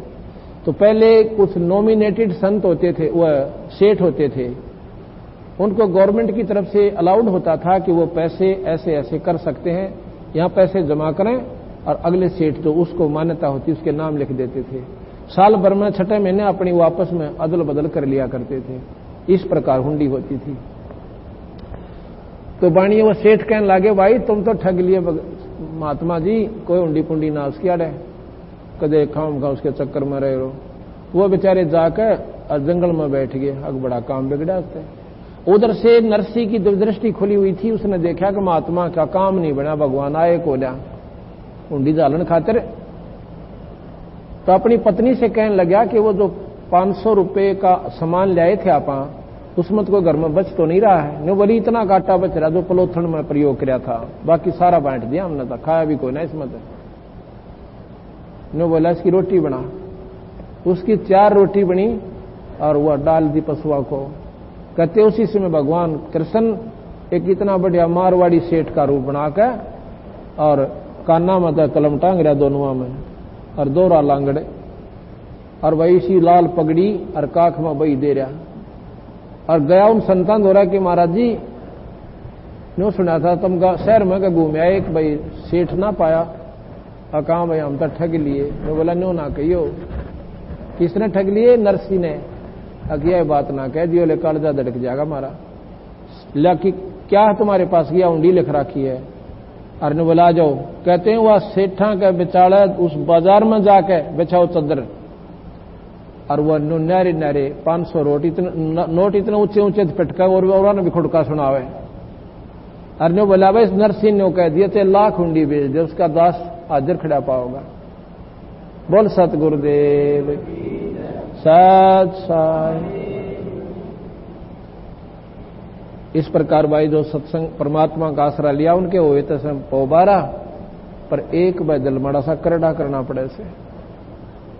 तो पहले कुछ नॉमिनेटेड संत होते थे, वह सेठ होते थे, उनको गवर्नमेंट की तरफ से अलाउड होता था कि वो पैसे ऐसे ऐसे कर सकते हैं, यहां पैसे जमा करें, और अगले सेठ जो उसको मान्यता होती उसके नाम लिख देते थे। साल भर में 6 महीने अपनी वापस में अदल बदल कर लिया करते थे। इस प्रकार हुंडी होती थी। तो बाणी वो सेठ कहने लगे भाई तुम तो ठग लिए महात्मा जी, कोई हुंडी पुंडी ना उसकी अड़े, कदे खाम खा उसके चक्कर में रहे रहो। वो बेचारे जाकर जंगल में बैठ गए। अब बड़ा काम बिगड़ा उससे। उधर से नरसी की दृष्टि खुली हुई थी, उसने देखा कि महात्मा का काम नहीं बना, भगवान आए को लिया हुंडी जालन खातिर। तो अपनी पत्नी से कहने लगा कि वो जो 500 रुपये का सामान लाए थे आप, उसमें तो कोई घर में बच तो नहीं रहा है। नो बोली इतना घाटा बच रहा जो पलोथन में प्रयोग किया था, बाकी सारा बांट दिया हमने, तो खाया भी कोई ना इसमें। तो नो बोला इसकी रोटी बना। उसकी 4 रोटी बनी और वह डाल दी पशुआ को। कहते उसी समय भगवान कृष्ण एक इतना बढ़िया मारवाड़ी सेठ का रूप बनाकर और काना में तो कलम टांग रहा दोनों में, और 2 लांगड़े, और वही इसी लाल पगड़ी और काख में बही दे रहा। और गया उन संतान हो रहा कि महाराज जी नो सुना था तुम शहर में घूमे आए, एक भाई सेठ ना पाया, और कहा भाई हम तो ठग लिए। तो बोला नो ना कहियो, किसने ठग लिए, नरसी ने। अगिया बात ना कह दियो, ले कालजा धड़क जाएगा हमारा। लाकि क्या है तुम्हारे पास, गया उंडी लिख रखी है। और ने बोला जाओ। कहते हैं वह सेठा के बेचारा उस बाजार में जाके बेचाओ चदर, और वह नारे नारे 500 नोट इतने ऊंचे ऊंचे पटका, और उन्होंने भी खुड़का सुनावे। और ने बोला भाई नरसिंह ने कह दिए थे 1 लाख हुंडी भेज दे, उसका दास हाजिर खड़ा पाओगा। बोल सतगुरुदेव सत साई। इस प्रकार भाई जो सत्संग परमात्मा का आसरा लिया उनके हुए तो पोबारा, पर एक बदल मड़ा सा करड़ा करना पड़े से।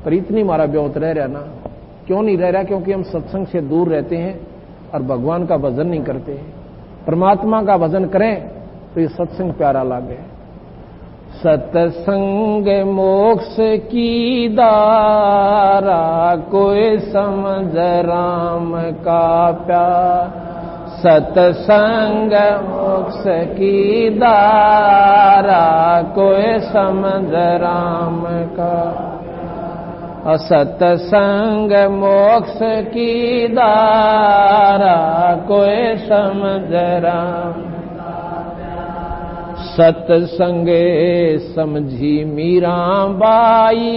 पर इतनी मारा ब्योत रह रहा ना। क्यों नहीं रह रहा? क्योंकि हम सत्संग से दूर रहते हैं और भगवान का भजन नहीं करते। परमात्मा का भजन करें तो ये सत्संग प्यारा लागे। सत्संग मोक्ष की दारा, कोई समझ राम का प्यार। सत्संग मोक्ष की दारा, कोई समझ राम का। सत्संग मोक्ष की दारा, कोई समझ राम। सत्संगे समझी मीराबाई,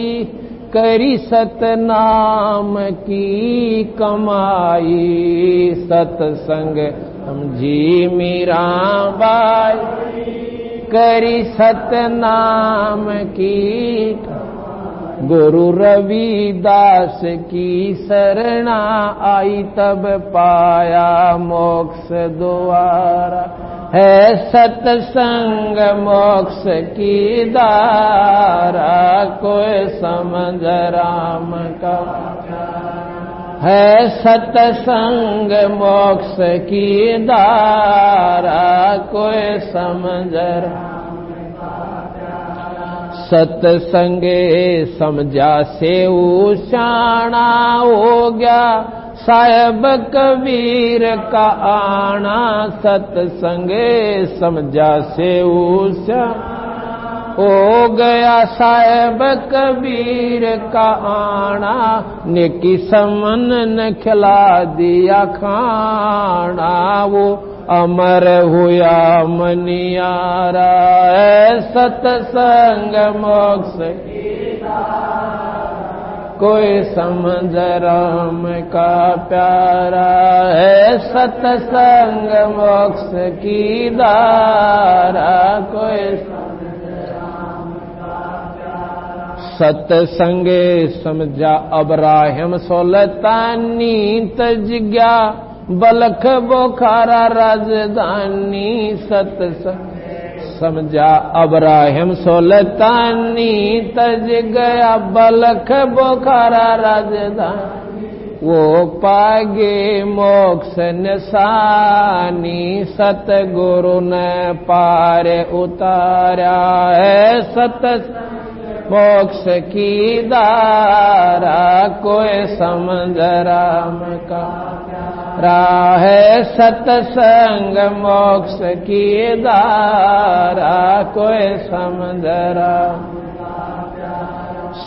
करी सतनाम की कमाई। सत्संग समझी मीराबाई, करी सतनाम की। गुरु रविदास की शरणा आई, तब पाया मोक्ष द्वारा। है सत्संग मोक्ष की दारा, कोई समझ राम का। है सत्संग मोक्ष की दारा, कोई समझ राम। सत्संगे समझा से उशाना हो गया, साहेब कबीर का आना। सत्संगे समझा से उषा हो गया, साहेब कबीर का आना। नेकी समन न खिला दिया खाना, वो अमर हुआ मनियारा। सत्संग मोक्ष की दारा, कोई समझ राम का प्यारा। है सत्संग मोक्ष की दारा, कोई समझ राम का प्यारा। सत्संगे समझा अब्राहिम सुल्तानी, तज गया बलख बोखारा राजधानी। सत्संग समझा अब्राहिम सुल्तानी, तज गया बलख बोखारा राजधानी। वो पागे मोक्ष निशानी, सतगुरु ने पार उतारा। है सत्संग मोक्ष की दारा, कोई समझ राम का। राह सत्संग मोक्ष की दारा, कोई समझ राम।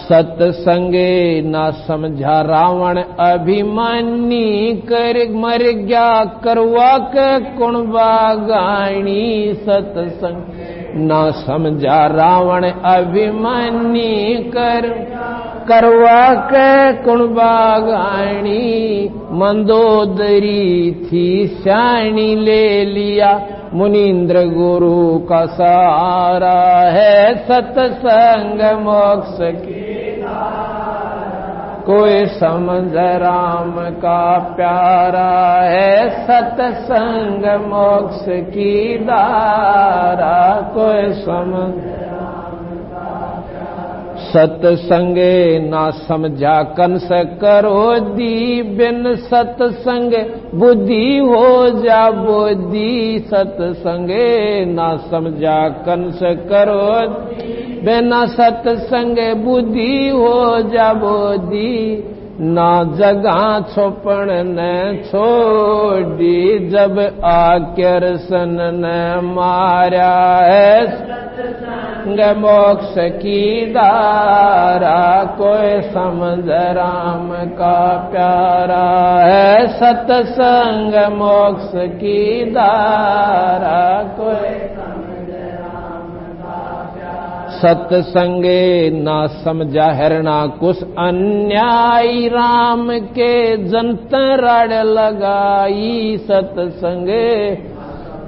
सत्संगे ना समझा रावण अभिमानी, कर मर गया करवा के कुणबा गाणी। सत्संग ना समझा रावण अभिमानी, करवा के कुणबा गाणी। मंदोदरी थी श्याणी, ले लिया मुनीन्द्र गुरु का सहारा। है सत्संग मोक्ष की दारा, कोई समझ राम का प्यारा। है सत्संग मोक्ष की दारा, कोई समझ। सत्संगे ना समझा कंस करो दी, बिन सत्संग बुद्धि हो जा बोधी। सत्संगे ना समझा कंस करो, बिना सत्संग बुद्धि हो जा बोधी। ना जगह छोपण न छोड़ी, जब आकृष्ण ने मारा। है सत्संग मोक्ष की दारा, कोई समझ राम का प्यारा। है सत्संग मोक्ष की दारा, कोई सत्संगे ना समझा हिरणाकुश अन्यायी, राम के जंतराड़ लगाई। सत्संगे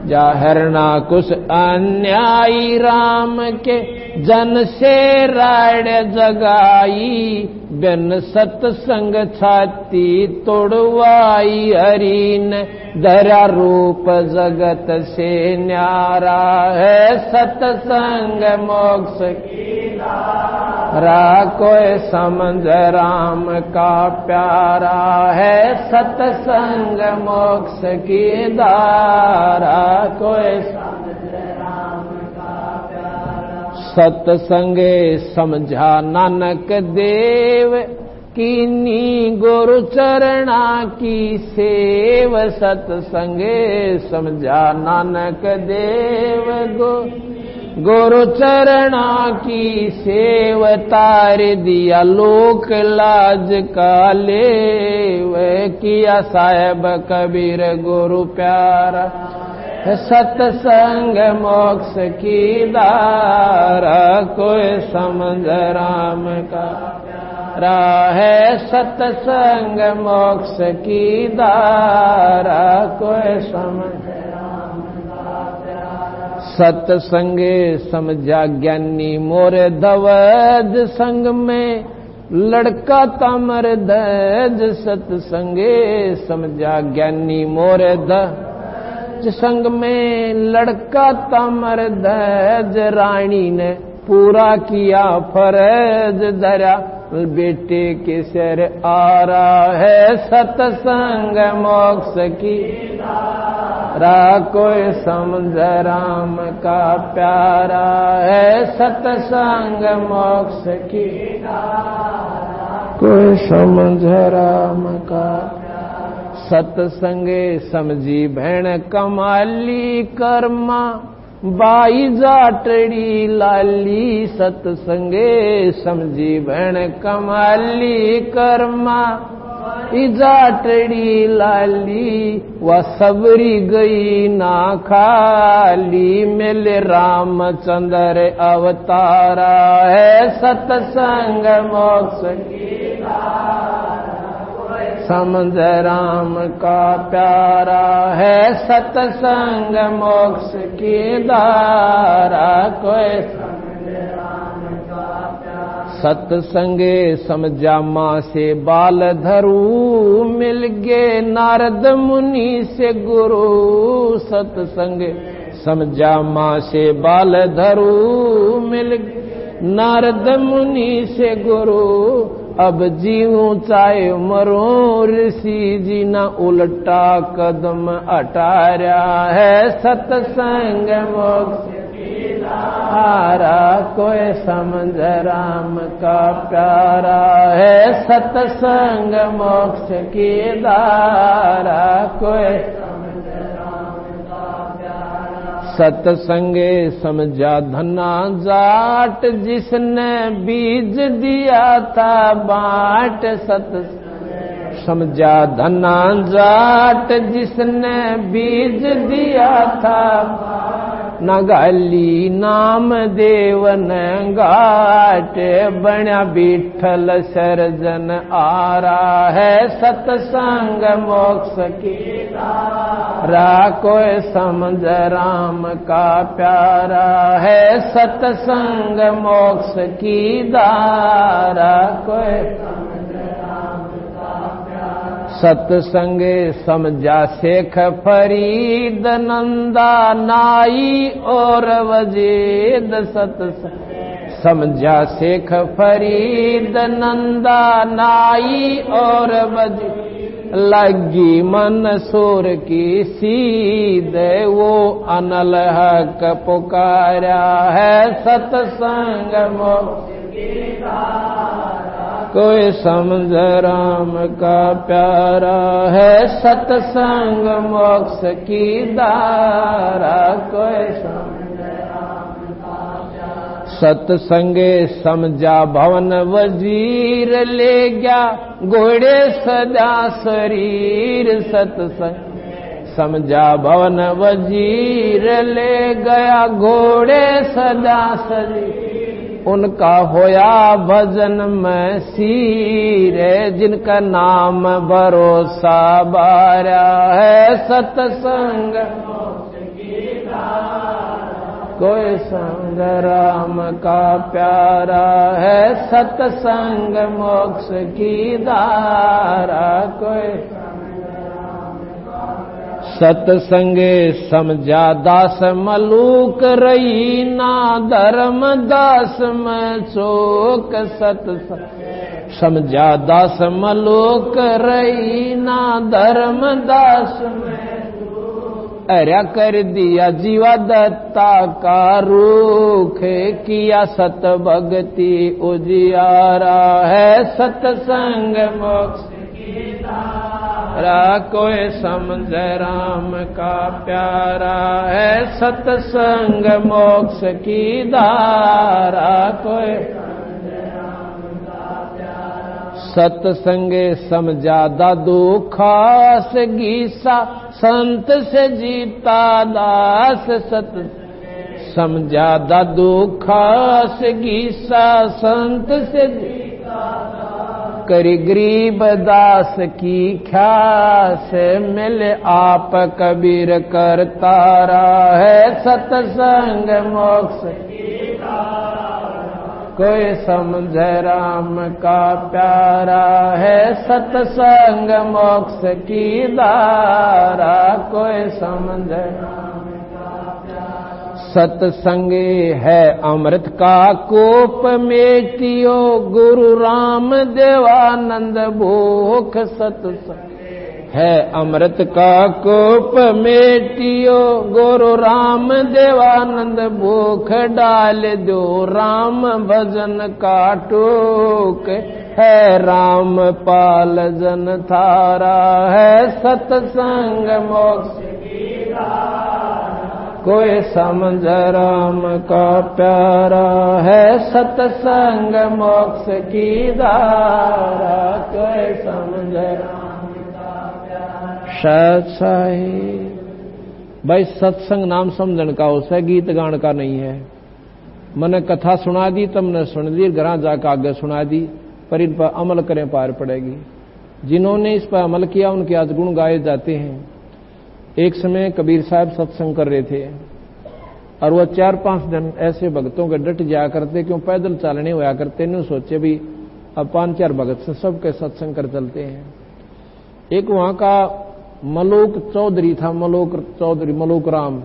जा हिरणाकुश अन्यायी, राम के जन से राड जगाई बिन सतसंग छाती तोड़वाई हरि ने धरा रूप जगत से न्यारा है सतसंग मोक्ष की धारा कोई समझ राम का प्यारा है सतसंग मोक्ष की धारा कोई सतसंगे समझा नानक देव कीनी गुरु चरणा की सेव सतसंगे समझा नानक देव गुरु चरणा की सेव तार दिया लोक लाज का लेव किया साहेब कबीर गुरु प्यारा सतसंग मोक्ष की धारा कोई समझ राम का राह है सतसंग मोक्ष की धारा कोई समझ सतसंगे समझा ज्ञानी मोरे धवज संग में लड़का तमर दज सतसंगे समझा ज्ञानी मोरे संग में लड़का तमर दज रानी ने पूरा किया फर्ज धरा बेटे के सिर आ रहा है सतसंग मोक्ष की रा कोई समझ राम का प्यारा है सतसंग मोक्ष की कोई समझ राम का सतसंगे समझी भैण कमाली कर्मा बाई जाटड़ी लाली सतसंगे समझी भैण कमाली कर्मा जाटड़ी लाली वह सबरी गई ना खाली मिले रामचंद्र अवतारा है सतसंग मोक्ष की समझ राम का प्यारा है सतसंग मोक्ष की धारा कोई सतसंगे समझा माँ से बाल धरू मिल गए नारद मुनि से गुरु सतसंगे समझा माँ से बाल धरू मिल नारद मुनि से गुरु अब जीऊं चाहे मरूं ऋषि जी न उल्टा कदम अटारा है सतसंग मोक्ष की धारा कोई समझ राम का प्यारा है सतसंग मोक्ष की धारा कोई सतसंगे समझा धना जाट जिसने बीज दिया था बाट सत समझा धना जाट जिसने बीज दिया था नगाली नाम देवन घाट बण्या विठल सर्जन आ रहा है सतसंग मोक्ष की रा कोई समझ राम का प्यारा है सतसंग मोक्ष की धारा कोई सतसंगे समझा शेख फरीद नंदा नाई और वजीद सतसंग समझा शेख फरीद नंदा नाई और वजीद लगी मंसूर की सीध वो अनल हक पुकारा है सतसंग मोक्ष की कोई समझ राम का प्यारा है सतसंग मोक्ष की धारा कोई समझ राम का प्यारा सतसंगे समझा भवन वजीर ले गया घोड़े सजा शरीर सतसंग समझा भवन वजीर ले गया घोड़े सजा शरीर उनका होया भजन में सीर जिनका नाम भरोसा बारा है सतसंग कोई संग राम का प्यारा है, सत्संग मोक्ष की धारा। कोई सत्संगे समझा दास मलूक, रही ना धर्म दास में चूक। सत्संग समझा दास मलूक, रही ना धर्म दास में चूक। अर्या कर दिया जीवा दत्ता का रूख, किया सत भक्ति उजियारा है, सत्संग मोक्ष की धारा। कोई समझ राम का प्यारा है, सत्संग मोक्ष की धारा। कोई सत्संगे समझादा दुखास, गीसा संत से जीता दास। सत समझादा दुखास, गीसा संत से जीता दास। करी गरीब दास की ख्यास, मिले आप कबीर करतारा है, सत्संग मोक्ष की धारा। कोई समझ राम का प्यारा है, सत्संग मोक्ष की धारा। कोई समझ राम का प्यारा। सत्संगे है अमृत का कोप, मेटियो गुरु राम देवानंद भूख। सत्संग है अमृत का कोप, मेटियो गुरु राम देवानंद भूख। डाल दो राम भजन का टूक, है राम पाल जन थारा है, सत्संग मोक्ष की धारा। कोई समझ राम का प्यारा है, सत्संग मोक्ष की धारा। कोई समझ राम सत्साई। भाई सत्संग नाम समझन का उसे गीत गान का नहीं है। मैंने कथा सुना दी, तुमने सुन दी, घर जाकर आगे सुना दी, पर इन पर अमल करें पार पड़ेगी। जिन्होंने इस पर अमल किया उनके आज गुण गाए जाते हैं। एक समय कबीर साहब सत्संग कर रहे थे और वह 4-5 दिन ऐसे भक्तों के डट जाया करते, क्यों पैदल चलने होया करते। नहीं सोचे भी अब 5-4 भगत से सबके सत्संग कर चलते हैं। एक वहां का मलोक चौधरी था, मलोक चौधरी, मलोक राम।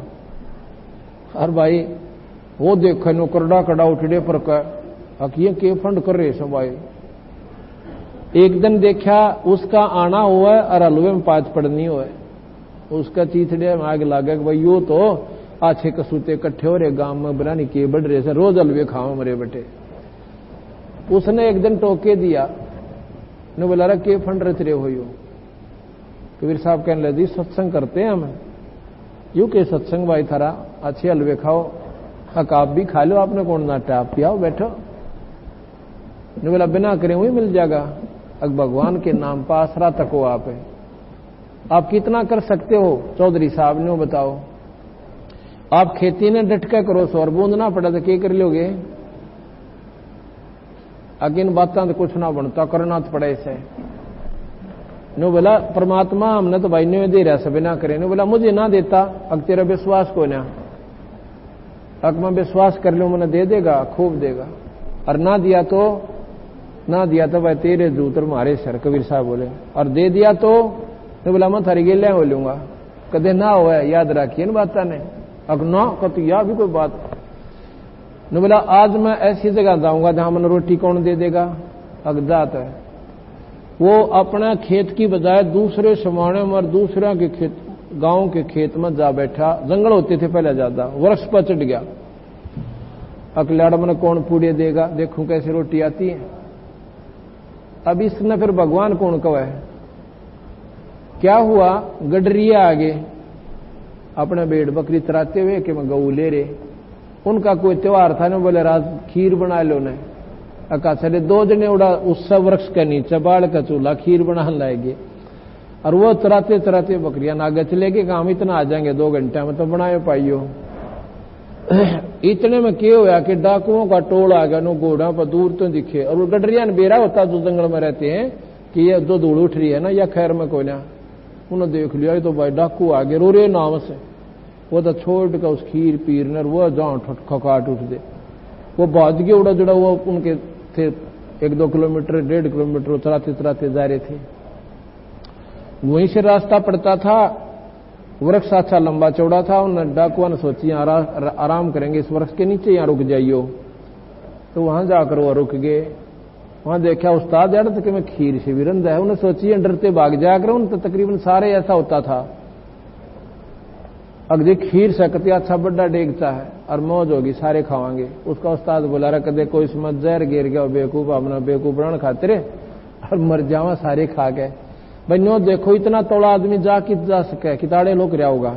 और भाई वो देखो नो करड़ा कड़ा उठड़े पर हकिये के फंड कर रहे सब भाई। एक दिन देखा उसका आना हुआ और हलवे में पाँच पड़नी हुआ, उसका चीथड़े में आग लागे कि भाई यो तो आछे कसूते इकट्ठे हो रहे गांव में, बनानी के बढ़ रहे से, रोज हलवे खाओ मरे बेटे। उसने एक दिन टोके दिया, ने बोला रहा के फंड रच रहे हो यो। कबीर साहब कहने लगे सत्संग करते हैं हम। यू के सत्संग भाई थारा, अच्छे हलवे खाओ, आप भी खा लो, आपने कौन नाटा, आप पियाओ बैठो। ने बोला बिना करे वही मिल जाएगा। अब भगवान के नाम पर आसरा तक हो आप कितना कर सकते हो चौधरी साहब ने बताओ। आप खेती ने डटके करो, सौर बूंद ना पड़ा तो क्या कर लोगे। अगिन बातें तो कुछ ना बनता, करना तो पड़े इसे। नो बोला परमात्मा हमने तो भाई ने दे रहा सब ना करे। नो बोला मुझे ना देता, अब तेरा विश्वास को ना, अब मैं विश्वास कर लूं मैंने दे देगा, खूब देगा। और ना दिया तो भाई तेरे जूतर मारे सर, कबीर साहब बोले। और दे दिया तो बोला मैं थारी गेले हो लूंगा, कदे ना हो याद रखिए ना बात ने। अब ना कत या भी कोई बात न। बोला आज मैं ऐसी जगह जाऊंगा जहां मैंने रोटी कौन दे देगा। अगजात है वो अपना खेत की बजाय दूसरे समाने में और दूसरे के खेत, गांव के खेत में जा बैठा। जंगल होते थे पहले ज्यादा, वृक्ष पर चढ़ गया। अकलाड़ मैंने कौन पूड़े देगा, देखूं कैसे रोटी आती है। अब इसने फिर भगवान कौन कहे। क्या हुआ, गडरिया आगे अपने भेड़ बकरी चराते हुए कि मैं गऊ ले रहे। उनका कोई त्योहार था ना, बोले रात खीर बना लो ने। अका चले 2 जने उड़ा उत्सव वृक्ष के नीचे बाढ़ का चूल्हा खीर बना लाएंगे। और वो चराते चराते बकरियां आगे चले गए, काम इतना आ जाएंगे 2 घंटे में तो बनाए पाइयो। इतने में क्या हुआ कि डाकुओं का टोल आ गया, नो घोड़ा पर दूर तो दिखे। और वो गडरिया ने बेरा होता जो जंगल में रहते हैं कि ये जो धूल उठ रही है ना या खैर में कोई ना, उन्होंने देख लिया तो भाई डाकू आ गए रो रे नाम से। वो तो छोड़ के उस खीर पीर ने वो जाओ खकाट उठ दे। वो भाज के उड़ा जुड़ा वो उनके थे 1-2 किलोमीटर 1.5 किलोमीटर उतराते उतराते जा रहे थे। वहीं से रास्ता पड़ता था, वृक्ष अच्छा लंबा चौड़ा था। उन डाकुआ ने सोची आराम करेंगे इस वृक्ष के नीचे, यहां रुक जाइयो। तो वहां जाकर वो रुक गए। वहां देखा उस्ताद यार तो मैं खीर से भी रंधा है। उन्हें सोची डरते भाग जाकर। उन तो तकरीबन सारे ऐसा होता था, अगले खीर सकती अच्छा बड़ा डेगता है और मौज होगी सारे खावांगे। उसका उस्ताद बोला रहा कदे कोई समझ जहर गिर गया बेवकूफ अपना बेवकूफ बनाने खाते रहे और मर जावा सारे खा गए। भाई देखो इतना तोड़ा आदमी जा सके किताड़े लोग रहा होगा।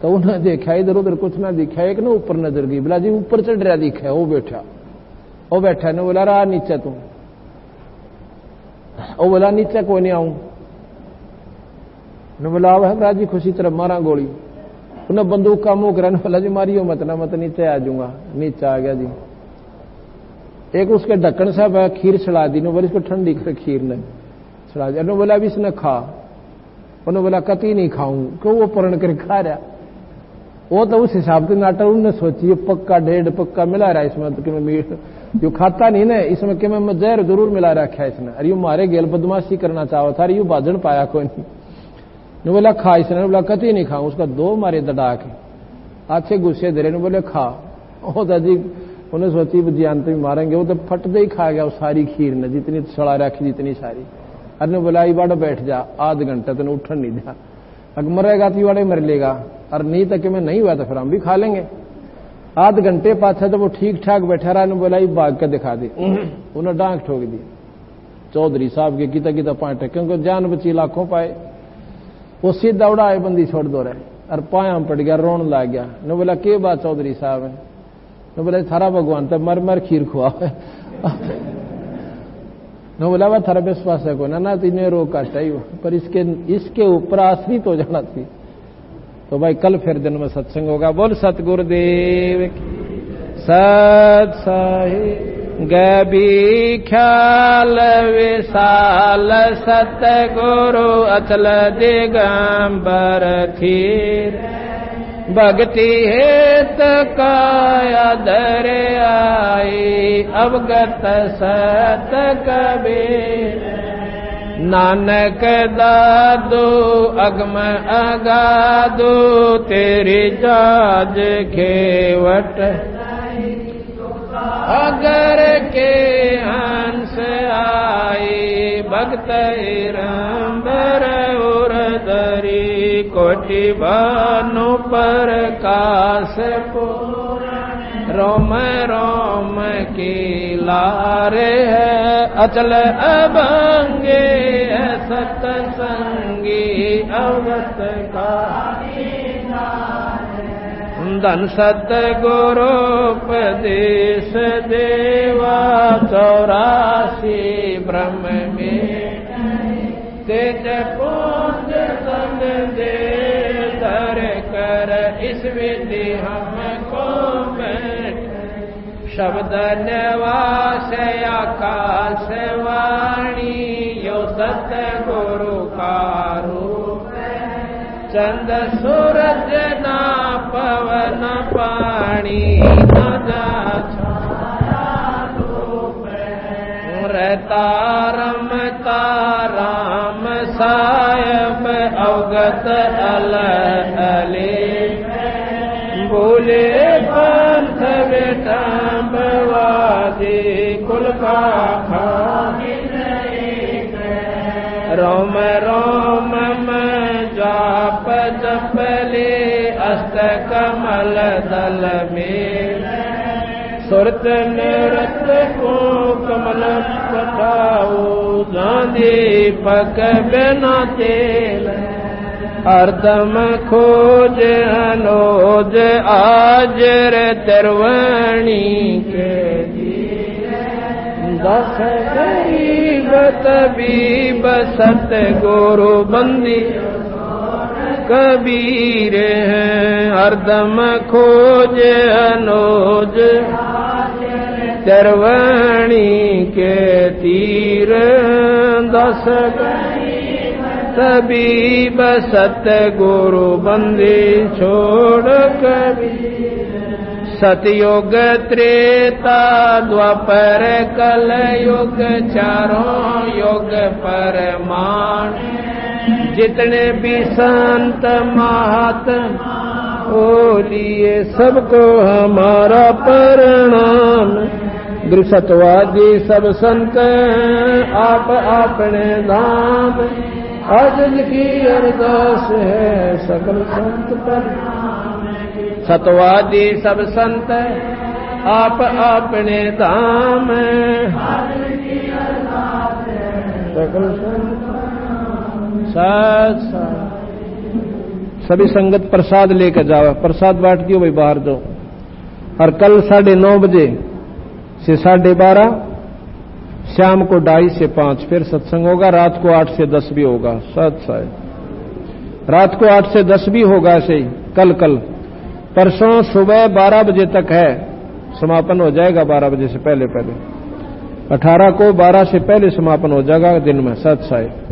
तो उन्हें देखा इधर उधर कुछ ना दिखा। एक ना ऊपर नजर गई, बोला जी ऊपर चढ़ रहा दिखा है। वो बैठा ने बोला रहा नीचे तू। वो बोला नीचे कोई नहीं आऊं। ने बोला वह राजी खुशी तरफ मारा गोली। उन्हें बंदूक का मुंह कराने बोला जी मारियो मत ना, मत नीचे आ जाऊंगा। नीचे आ गया जी। एक उसके ढक्कन से खीर चढ़ा दी। बोला इसको ठंडी कर खीर ने चढ़ा दिया। उन्होंने बोला अभी इसने खा। उन्होंने बोला कती नहीं खाऊं क्यों, वो परण कर खा रहा। वो तो उस हिसाब से नाटक उन्होंने सोची पक्का 1.5 पक्का मिला रहा इसमें तो कि मीट जो खाता नहीं ना इसमें कि मैं जहर जरूर मिला रखा है इसने। अरे यू मारे गेल बदमाशी करना चाहो था, यू बाजन पाया कोई नहीं। ने बोला खा। इसने बोला कती नहीं खाऊं। उसका 2 मारे दड़ा के अच्छे गुस्से दे रहे। बोले खा। ओ दादी उन्हें सोची बुझियान तो मारेंगे। वो तो फट दे ही खा गया वो सारी खीर ने जितनी सड़ा रखी जितनी सारी। अरे बोला ई बाड़ा बैठ जा आध घंटे तेने उठन नहीं दिया। अगर मरेगा तो वाड़े मर लेगा और नहीं तक मैं नहीं हुआ तो फिर हम भी खा लेंगे। आध घंटे पाछा तो वो ठीक ठाक बैठा रहा। ने बोला ई भाग के दिखा दी। उन्हें डांक ठोक दी। चौधरी साहब के किता किता पाटे क्योंकि जान बची लाखों पाए। वो सीधा उड़ाए बंदी छोड़ दो रहे और पाया पड़ गया रोन ला गया। ने बोला के बात चौधरी साहब है। ने बोला थारा भगवान तो मर मर खीर खुआ। ने बोला वह थारा विश्वास है को ना तो इन्हें रोक काटा ही पर इसके ऊपर आश्रित हो जाना थी। तो भाई कल फिर दिन में सत्संग होगा। बोल सतगुरुदेव सत साहिब गभी ख्याल विशाल सतगुरु अचल दिगंबर खीर भक्ति हेत काया दर आई अवगत सत कबीर नानक दादू अगम अगादू तेरी जाज खेवट अगर के हंस आई भक्त रंबर उर दरी कोटि भानु प्रकाश रोम रोम की लारे है अचल अभंगे सतसंगी अवगत का धन सतगुरु उपदेश देवा 84 ब्रह्म में तेज पुंज संग दे धर कर इस विधि हमको बैठ शब्द निवास आकाश वाणी यो सतगुरु का रूप चंद सूरज ना पवन पानी न रहता रमता राम सायब अवगत अल अले बोले पंथ बेटम्बवादी कुल का रोम रोम जाप जपले अष्ट कमल दल में सुरत नृत को कमल पठाओ दीपक बिना तेल हरदम खोज अनोज आजर तिरवणी के दस गरीब तबीब सतगुरु बंदी कबीर हैं हरदम खोज अनोज तिरवणी के तीर दस तभी बसत गुरु बंदी छोड़ कबीर। सतयुग त्रेता द्वापर कल युग चारों युग परमाण। जितने भी संत महात्मा बोलिए सबको हमारा प्रणाम। गुरु सतवादी सब संत आप अपने धाम। अजज की अरदास है सकल संत पर। सतवादी सब संत आप अपने धाम। सकल संत साथ सभी संगत प्रसाद लेकर जाओ। प्रसाद बांट दियो भाई बाहर दो। और कल 9:30 बजे से 12:30 शाम को 2:30 से 5 फिर सत्संग होगा। रात को 8 से 10 भी होगा। रात को 8 से 10 भी होगा। ऐसे ही कल परसों सुबह 12 बजे तक है, समापन हो जाएगा 12 बजे से पहले। 18 को 12 से पहले समापन हो जाएगा दिन में। सत साहिब।